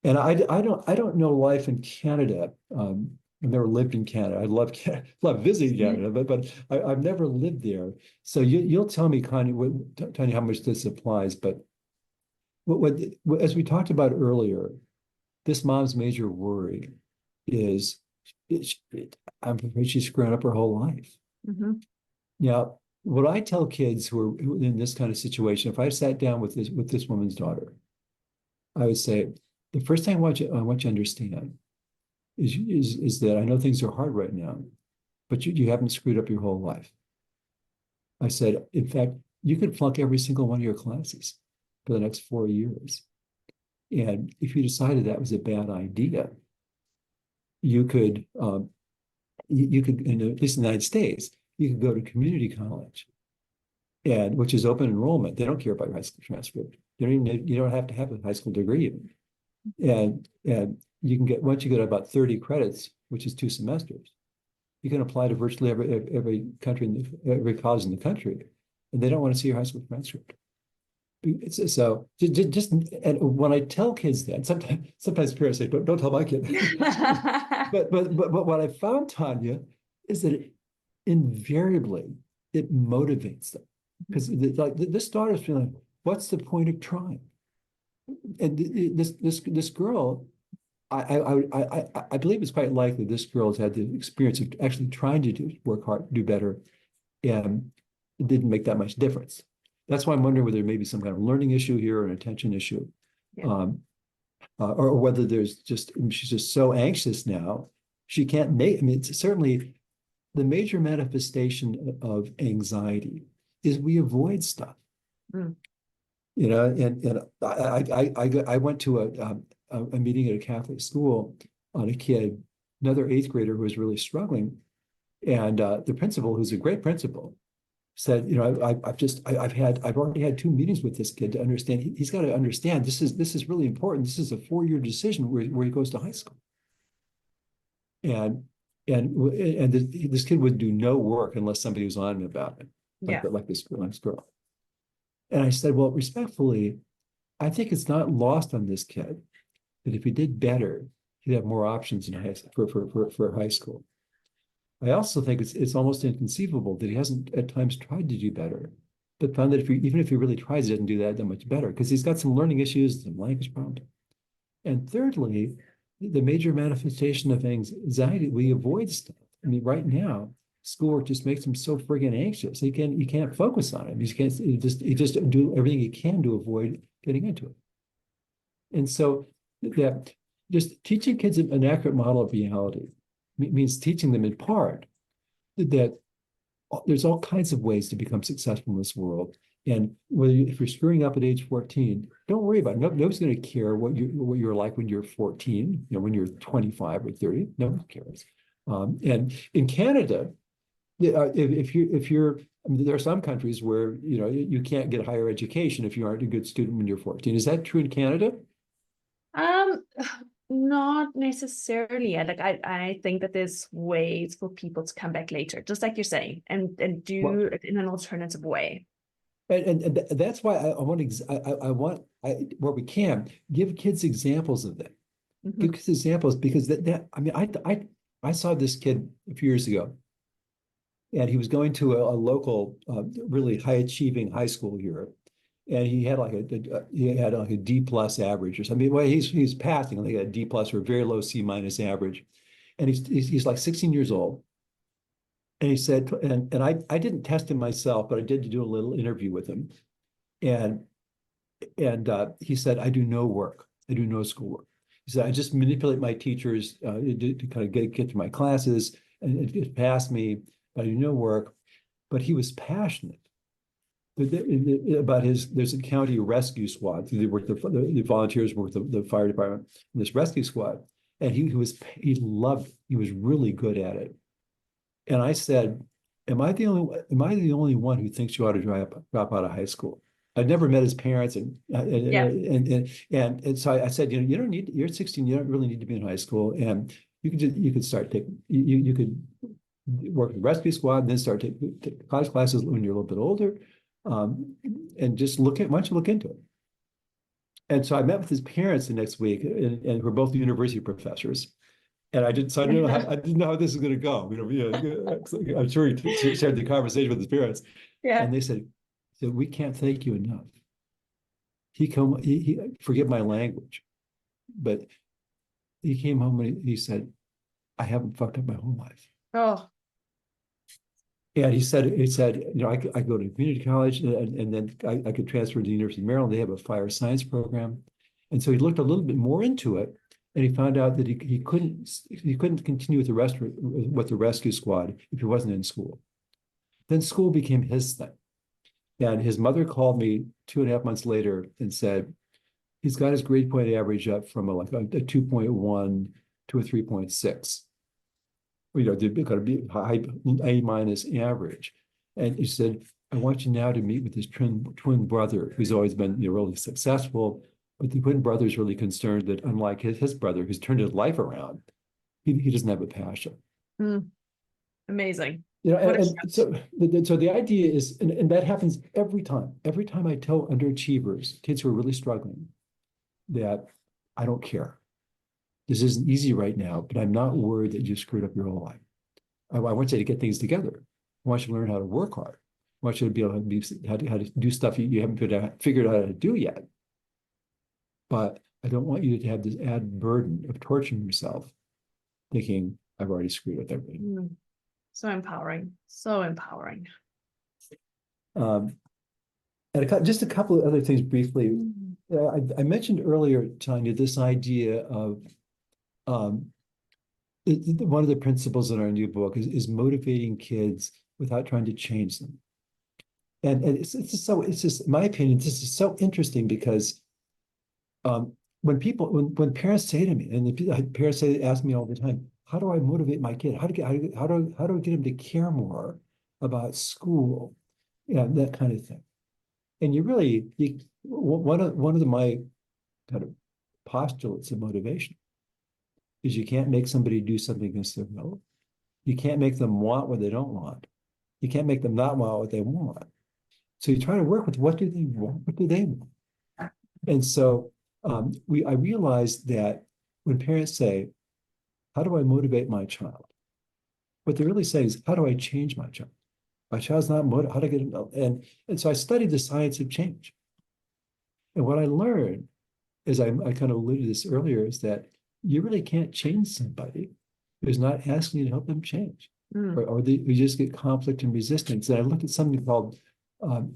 And I don't know life in Canada. I've never lived in Canada. I love visiting Canada, but I've never lived there. So you'll tell me, Connie, how much this applies. But as we talked about earlier, this mom's major worry is I'm afraid she's screwing up her whole life. Now, what I tell kids who are in this kind of situation, if I sat down with this woman's daughter, I would say, the first thing I want you to understand is that I know things are hard right now, but you haven't screwed up your whole life. I said, in fact, you could flunk every single one of your classes for the next 4 years. And if you decided that was a bad idea, you could, at least in the United States, you could go to community college, which is open enrollment. They don't care about your high school transcript. You don't have to have a high school degree even. And you can get, once you get about 30 credits, which is 2 semesters, you can apply to virtually every every college in the country, and they don't want to see your high school transcript. So just and when I tell kids that, sometimes parents say, don't tell my kid. but what I found, Tanya, is that invariably it motivates them, because like this daughter's feeling, what's the point of trying? And this girl, I believe it's quite likely this girl has had the experience of actually trying to work hard, do better, and it didn't make that much difference. That's why I'm wondering whether there may be some kind of learning issue here or an attention issue, or whether she's just so anxious now she can't make. I mean, it's certainly the major manifestation of anxiety is we avoid stuff. And I went to a meeting at a Catholic school on a kid, another 8th grader who was really struggling, and the principal, who's a great principal, said, I've already had 2 meetings with this kid to understand. He's got to understand this is really important. This is a 4-year decision where he goes to high school. And this kid would do no work unless somebody was on him about it, Yeah. like this girl. And I said, well, respectfully, I think it's not lost on this kid that if he did better, he'd have more options in for high school. I also think it's almost inconceivable that he hasn't at times tried to do better, but found that even if he really tries, he doesn't do that much better because he's got some learning issues, some language problems. And thirdly, the major manifestation of anxiety, we avoid stuff. I mean, right now, schoolwork just makes him so friggin' anxious. He can't focus on it. He just do everything he can to avoid getting into it. And so that just teaching kids an accurate model of reality means teaching them in part that there's all kinds of ways to become successful in this world. And if you're screwing up at age 14, don't worry about it. Nobody's going to care what you're like when you're 14, when you're 25 or 30. No one cares. And in Canada, if you're, I mean, there are some countries where you can't get higher education if you aren't a good student when you're 14. Is that true in Canada? Um, Not necessarily. I think that there's ways for people to come back later, just like you're saying, and do Well, it in an alternative way. and that's why I want where we can give kids examples of that. Give kids examples because that I mean I saw this kid a few years ago, and he was going to a local really high achieving high school here, and he had like a D plus average or something. Well, he's passing, like a D plus or a very low C minus average, and he's like 16 years old. And he said, and I didn't test him myself, but I did do a little interview with him. And he said, I do no work. I do no schoolwork. He said, I just manipulate my teachers to kind of get through my classes and it passed me, but I do no work. But he was passionate about there's a county rescue squad. The volunteers work the fire department, and this rescue squad. And he loved it. He was really good at it. And I said, am I the only one who thinks you ought to drop out of high school? I'd never met his parents, Yeah. and so I said, you don't need, you're 16, you don't really need to be in high school, and you could start taking, you could work with the rescue squad, and then start taking college classes when you're a little bit older, and just why don't you look into it? And so I met with his parents the next week, and we're both university professors. And I didn't know how this is going to go. I'm sure he shared the conversation with his parents, Yeah. and they said, "We can't thank you enough." He forgive my language, but he came home and he said, "I haven't fucked up my whole life." Oh, And he said, I go to community college, and then I could transfer to the University of Maryland. They have a fire science program, and so he looked a little bit more into it. And he found out that he couldn't continue with the rescue squad if he wasn't in school. Then school became his thing. And his mother called me 2.5 months later and said, he's got his grade point average up from a 2.1 to a 3.6. They've got to be high A minus average. And he said, I want you now to meet with his twin brother, who's always been really successful. But the twin brother is really concerned that unlike his brother, who's turned his life around, he doesn't have a passion. amazing. And so the idea is, and that happens every time. Every time I tell underachievers, kids who are really struggling, that I don't care. This isn't easy right now, but I'm not worried that you screwed up your whole life. I want you to get things together. I want you to learn how to work hard. I want you to be able to how to do stuff you haven't figured out how to do yet. But I don't want you to have this added burden of torturing yourself, thinking I've already screwed up everything. So empowering. So empowering. And just a couple of other things briefly. I mentioned earlier, Tanya, this idea of one of the principles in our new book is motivating kids without trying to change them. And it's just, in my opinion, this is so interesting because when parents say to me, and the parents ask me all the time, how do I motivate my kid? How do I get him to care more about school? Yeah, that kind of thing. And one of my kind of postulates of motivation is you can't make somebody do something against their will. You can't make them want what they don't want. You can't make them not want what they want. So you try to work with what do they want? What do they want? And so I realized that when parents say, how do I motivate my child? What they're really saying is, how do I change my child? My child's not motivated. How to get him? And so I studied the science of change. And what I learned, as I kind of alluded to this earlier, is that you really can't change somebody who's not asking you to help them change, or we just get conflict and resistance. And I looked at something called, do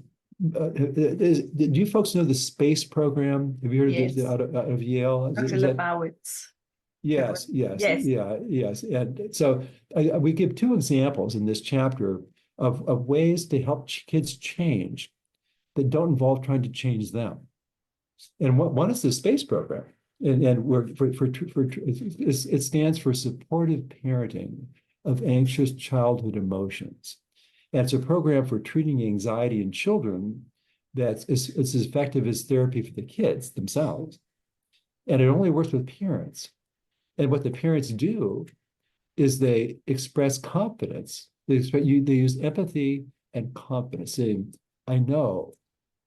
you folks know the space program? Have you heard Yes. of this out of Yale? Dr. Lebowitz. Yes, Yes. yeah, yes. And so we give two examples in this chapter of ways to help kids change that don't involve trying to change them. And one is the space program, and it stands for supportive parenting of anxious childhood emotions. And it's a program for treating anxiety in children that's as effective as therapy for the kids themselves. And it only works with parents. And what the parents do is they express confidence. They use empathy and confidence, saying, I know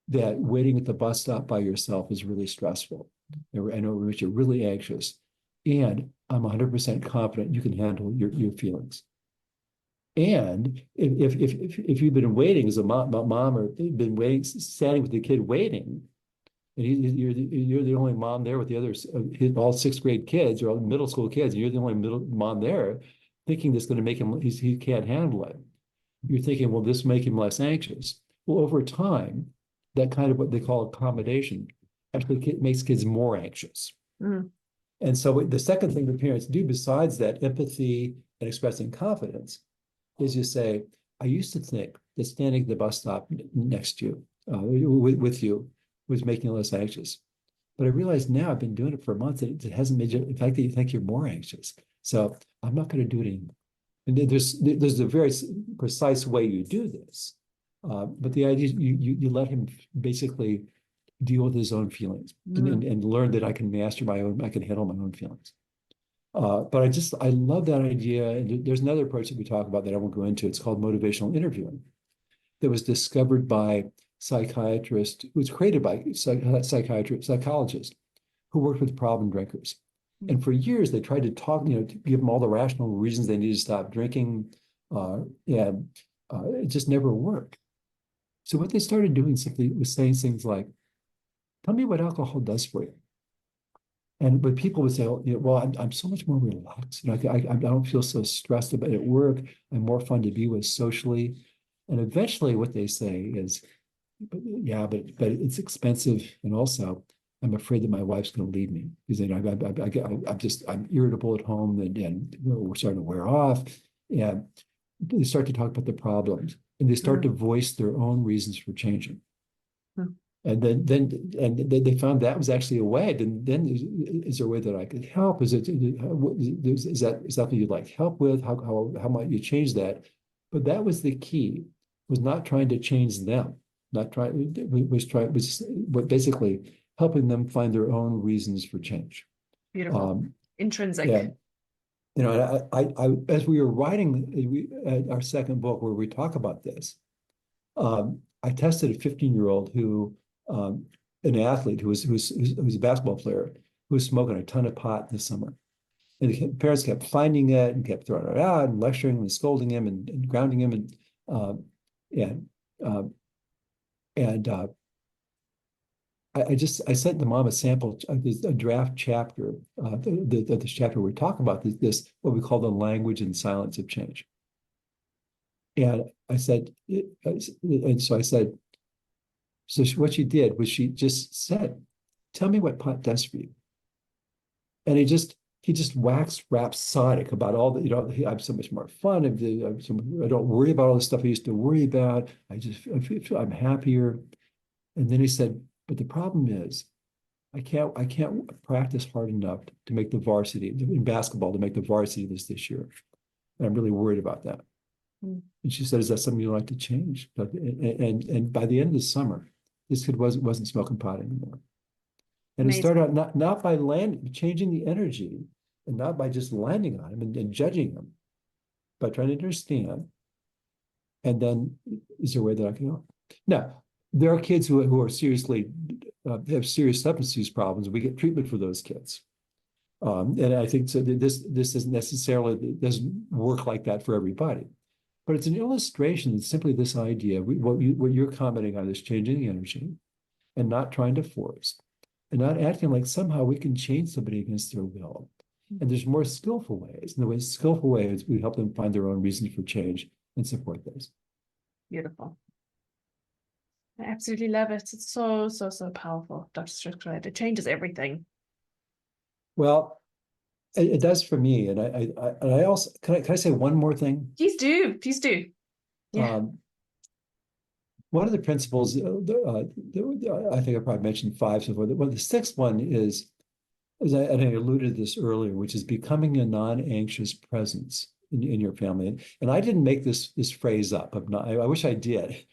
that waiting at the bus stop by yourself is really stressful. I know that you're really anxious. And I'm 100% confident you can handle your feelings. And if you've been waiting as a mom or been waiting, standing with the kid waiting, and you're the only mom there with the others, all sixth grade kids or all middle school kids, and you're the only middle mom there, thinking that's going to make him, he can't handle it. You're thinking, well, this will make him less anxious. Well, over time, that kind of what they call accommodation actually makes kids more anxious. And so the second thing that parents do besides that empathy and expressing confidence is you say, I used to think that standing at the bus stop next to you, with you, was making you less anxious. But I realize now I've been doing it for a month and it hasn't made you, in fact, that you think you're more anxious. So I'm not going to do it anymore. And there's a very precise way you do this. But the idea is you let him basically deal with his own feelings and learn that I can I can handle my own feelings. But I love that idea. And there's another approach that we talk about that I won't go into. It's called motivational interviewing, that was discovered by psychiatrists, it was created by psychologists who worked with problem drinkers. And for years, they tried to talk, to give them all the rational reasons they needed to stop drinking. And it just never worked. So what they started doing simply was saying things like, tell me what alcohol does for you. And but people would say, well, I'm so much more relaxed. I don't feel so stressed about it at work. I'm more fun to be with socially. And eventually what they say is, but it's expensive. And also, I'm afraid that my wife's going to leave me because I'm irritable at home and we're starting to wear off. And they start to talk about the problems and they start to voice their own reasons for changing. And then they found that was actually a way. Then is there a way that I could help? Is that something you'd like help with? How might you change that? But that was the key, was not trying to change them, basically helping them find their own reasons for change. Beautiful. Intrinsic. Yeah. I as we were writing our second book where we talk about this, I tested a 15-year-old who, an athlete who was a basketball player who was smoking a ton of pot this summer. And the parents kept finding it and kept throwing it out and lecturing and scolding him and grounding him. I sent the mom a sample, a draft chapter, this chapter where we talk about this, what we call the language and silence of change. And I said, so what she did was she just said, tell me what pot does for you. And he just waxed rhapsodic about all the, I'm so much more fun. I don't worry about all the stuff I used to worry about. I'm happier. And then he said, but the problem is I can't practice hard enough to make the varsity in basketball, to make the varsity this year. And I'm really worried about that. And she said, "Is that something you'd like to change?" But and by the end of the summer, this kid wasn't smoking pot anymore. And it started Amazing. out not by changing the energy, and not by just landing on him and judging him, but trying to understand. And then, is there a way that I can help? Now, there are kids who are seriously have serious substance use problems. We get treatment for those kids. And I think so that this isn't necessarily, it doesn't work like that for everybody. But it's an illustration of simply this idea, what you're commenting on is changing the energy and not trying to force and not acting like somehow we can change somebody against their will. And there's more skillful ways. And the way skillful ways, we help them find their own reasons for change and support those. Beautiful. I absolutely love it. It's so, so, so powerful, Dr. Stixrud. It changes everything. Well, it does for me. And I also, can I say one more thing? Please do. Please do. Yeah. One of the principles, I think I probably mentioned five so far. The sixth one is, I alluded to this earlier, which is becoming a non-anxious presence in your family. And I didn't make this phrase up. I wish I did.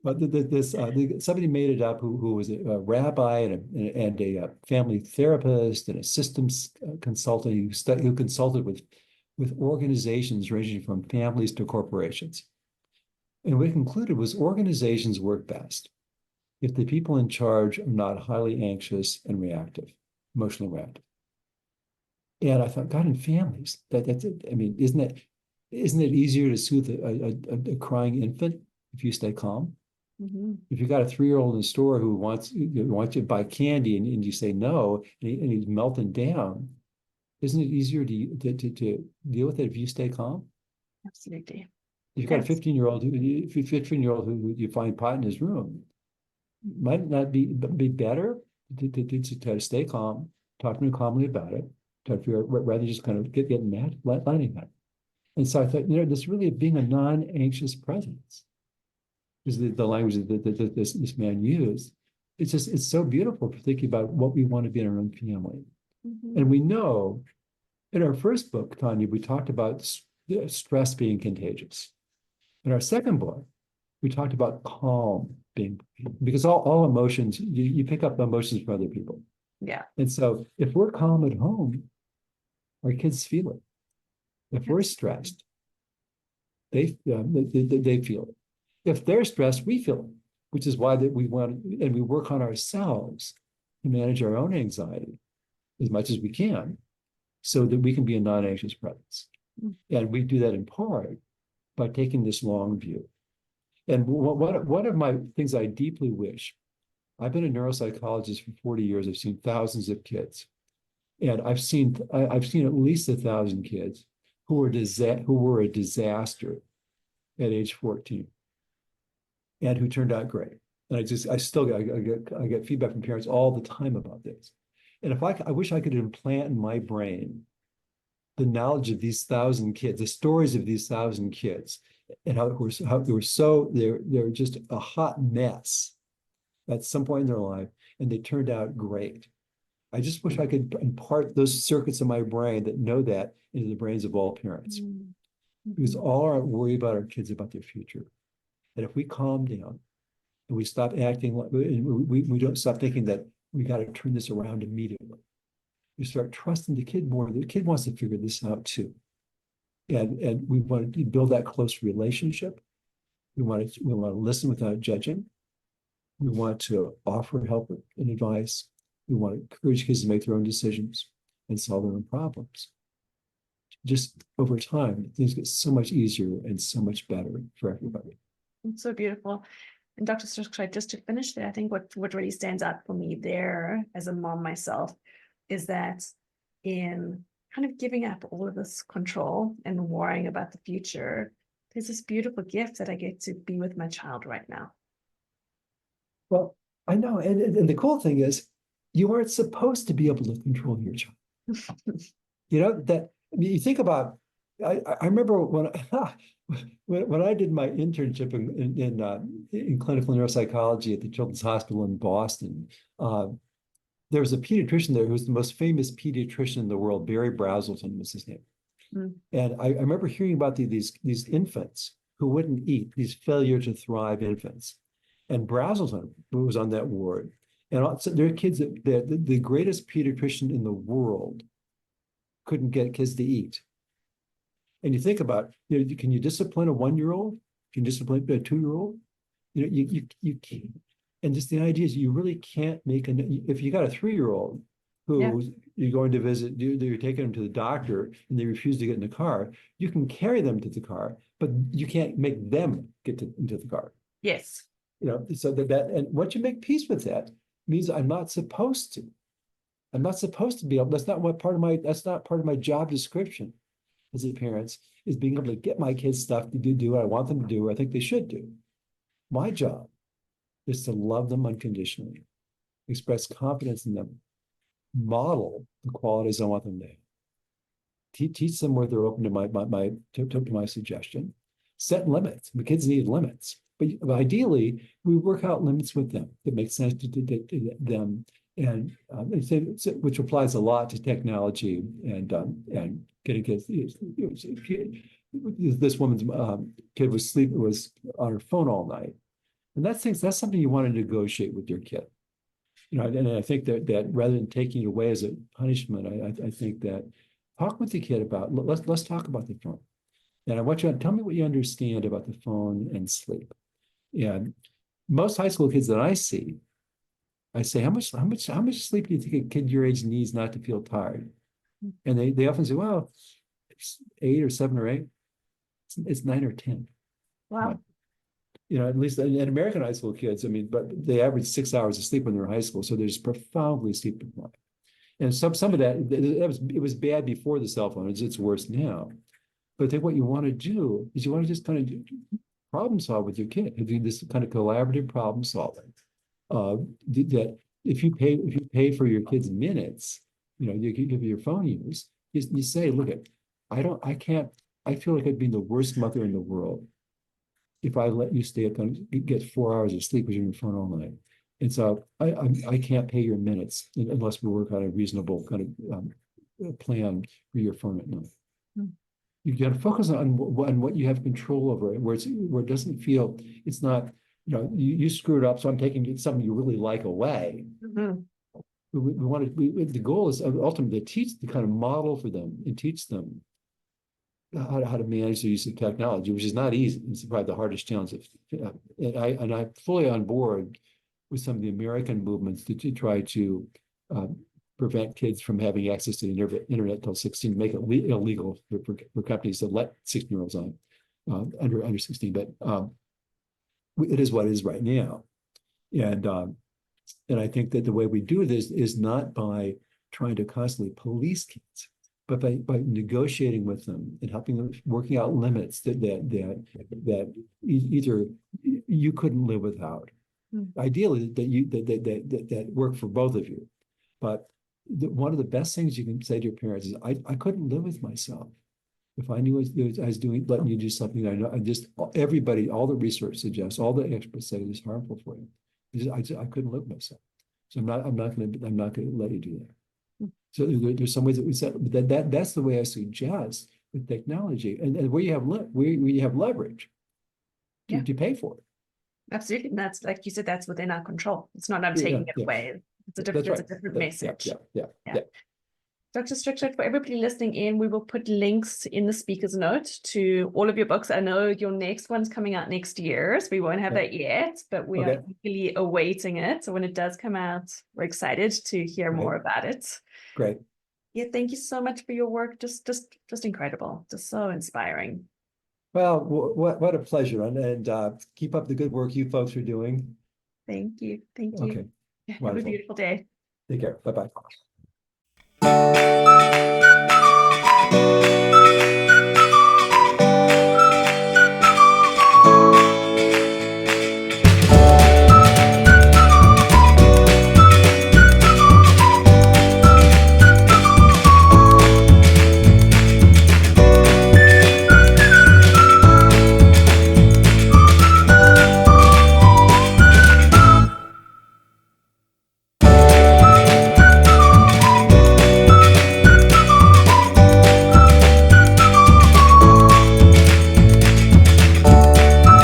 But somebody made it up who was a rabbi and a family therapist and a systems consultant who consulted with organizations ranging from families to corporations. And what he concluded was organizations work best if the people in charge are not highly anxious and reactive, emotionally reactive. And I thought, God, in families, I mean, isn't it easier to soothe a crying infant if you stay calm? Mm-hmm. If you got a 3-year-old in the store who wants you to buy candy and you say no, and he's melting down, isn't it easier to deal with it if you stay calm? Absolutely. If you've got a 15-year-old who you find pot in his room, might it not be better to try to stay calm, talk to him calmly about it, try to figure out rather than just kind of getting mad, landing that. And so I thought, this really being a non-anxious presence is the language that this man used. It's so beautiful for thinking about what we want to be in our own family. Mm-hmm. And we know in our first book, Tanya, we talked about stress being contagious. In our second book, we talked about calm being, because all emotions, you pick up emotions from other people. Yeah. And so if we're calm at home, our kids feel it. If we're stressed, they feel it. If they're stressed, we feel it, which is why we work on ourselves to manage our own anxiety as much as we can so that we can be a non-anxious presence. Mm-hmm. And we do that in part by taking this long view. And one of my things I deeply wish, I've been a neuropsychologist for 40 years. I've seen thousands of kids. And I've seen at least 1,000 kids who were a disaster at age 14 and who turned out great. And I get feedback from parents all the time about this. And I wish I could implant in my brain the knowledge of these 1,000 kids, the stories of these 1,000 kids, and how they're just a hot mess at some point in their life, and they turned out great. I just wish I could impart those circuits in my brain that know that into the brains of all parents. Mm-hmm. Because all our worry about our kids about their future. And if we calm down and we stop acting like, we don't stop thinking that we got to turn this around immediately. We start trusting the kid more. The kid wants to figure this out too. And we want to build that close relationship. We want to listen without judging. We want to offer help and advice. We want to encourage kids to make their own decisions and solve their own problems. Just over time, things get so much easier and so much better for everybody. It's so beautiful. And Dr. Stixrud, just to finish there, I think what really stands out for me there as a mom myself is that in kind of giving up all of this control and worrying about the future, there's this beautiful gift that I get to be with my child right now. Well, I know. And the cool thing is, you aren't supposed to be able to control your child. You think about, I remember when I did my internship in clinical neuropsychology at the Children's Hospital in Boston, there was a pediatrician there who was the most famous pediatrician in the world. Barry Brazelton was his name. Mm. And I remember hearing about these infants who wouldn't eat, these failure to thrive infants. And Brazelton, who was on that ward, and also, there are kids that the greatest pediatrician in the world couldn't get kids to eat. And you think about, can you discipline a 1-year-old? Can you discipline a 2-year-old? You can't. And just the idea is you really can't make if you got a 3-year-old who you're going to visit, you're taking them to the doctor and they refuse to get in the car, you can carry them to the car, but you can't make them get into the car. Yes. So that and once you make peace with that, means I'm not supposed to. I'm not supposed to be able, that's not part of my job description as a parent, is being able to get my kids stuff to do what I want them to do, or I think they should do. My job is to love them unconditionally, express confidence in them, model the qualities I want them to have. Teach them where they're open to my suggestion. Set limits. The kids need limits, but ideally we work out limits with them that make sense to them, and which applies a lot to technology and getting kids. This woman's kid was on her phone all night, and that's something you want to negotiate with your kid. And I think that rather than taking it away as a punishment, I think that talk with the kid about, let's talk about the phone. And I want you to tell me what you understand about the phone and sleep. And most high school kids that I see, I say, how much sleep do you think a kid your age needs not to feel tired? And they often say, well, it's 8 or 7 or 8. It's 9 or 10. Wow. At least in American high school kids, but they average 6 hours of sleep when they're in high school, so they're just profoundly sleep deprived. And some of that it was bad before the cell phone. It's worse now. But I think what you want to do is you want to just kind of problem solve with your kid. Do this kind of collaborative problem solving. That if you pay for your kids' minutes, you give your phone use. You say, look, I feel like I'd be the worst mother in the world if I let you stay up and get 4 hours of sleep with your phone all night. And so I can't pay your minutes unless we work on a reasonable kind of plan for your phone at night. Mm. You got to focus on what you have control over, where it doesn't feel, it's not, you screwed up, so I'm taking something you really like away. Mm-hmm. The goal is ultimately to kind of model for them and teach them how to manage the use of technology, which is not easy. It's probably the hardest challenge. And I'm fully on board with some of the American movements to try to prevent kids from having access to the internet until 16, make it illegal for companies to let 16-year-olds on under 16. But it is what it is right now. And I think that the way we do this is not by trying to constantly police kids, but by negotiating with them and helping them, working out limits that either you couldn't live without. Ideally, that work for both of you. But one of the best things you can say to your parents is, I couldn't live with myself if I knew I was letting you do something that I know. Everybody, all the research suggests, all the experts say is harmful for you. I couldn't live with myself, so I'm not going to let you do that. So there's some ways that we said that's the way I suggest with technology, and where you have leverage to pay for it. Absolutely. And that's, like you said, that's within our control. It's not I'm taking it away. It's a different message. Yeah. Dr. Stixrud, for everybody listening in, we will put links in the speaker's note to all of your books. I know your next one's coming out next year, so we won't have that yet, but we are eagerly awaiting it. So when it does come out, we're excited to hear more about it. Great. Yeah, thank you so much for your work. Just incredible. Just so inspiring. Well, what a pleasure, and keep up the good work you folks are doing. Thank you. Thank you. Okay. Have a beautiful day. Take care. Bye-bye.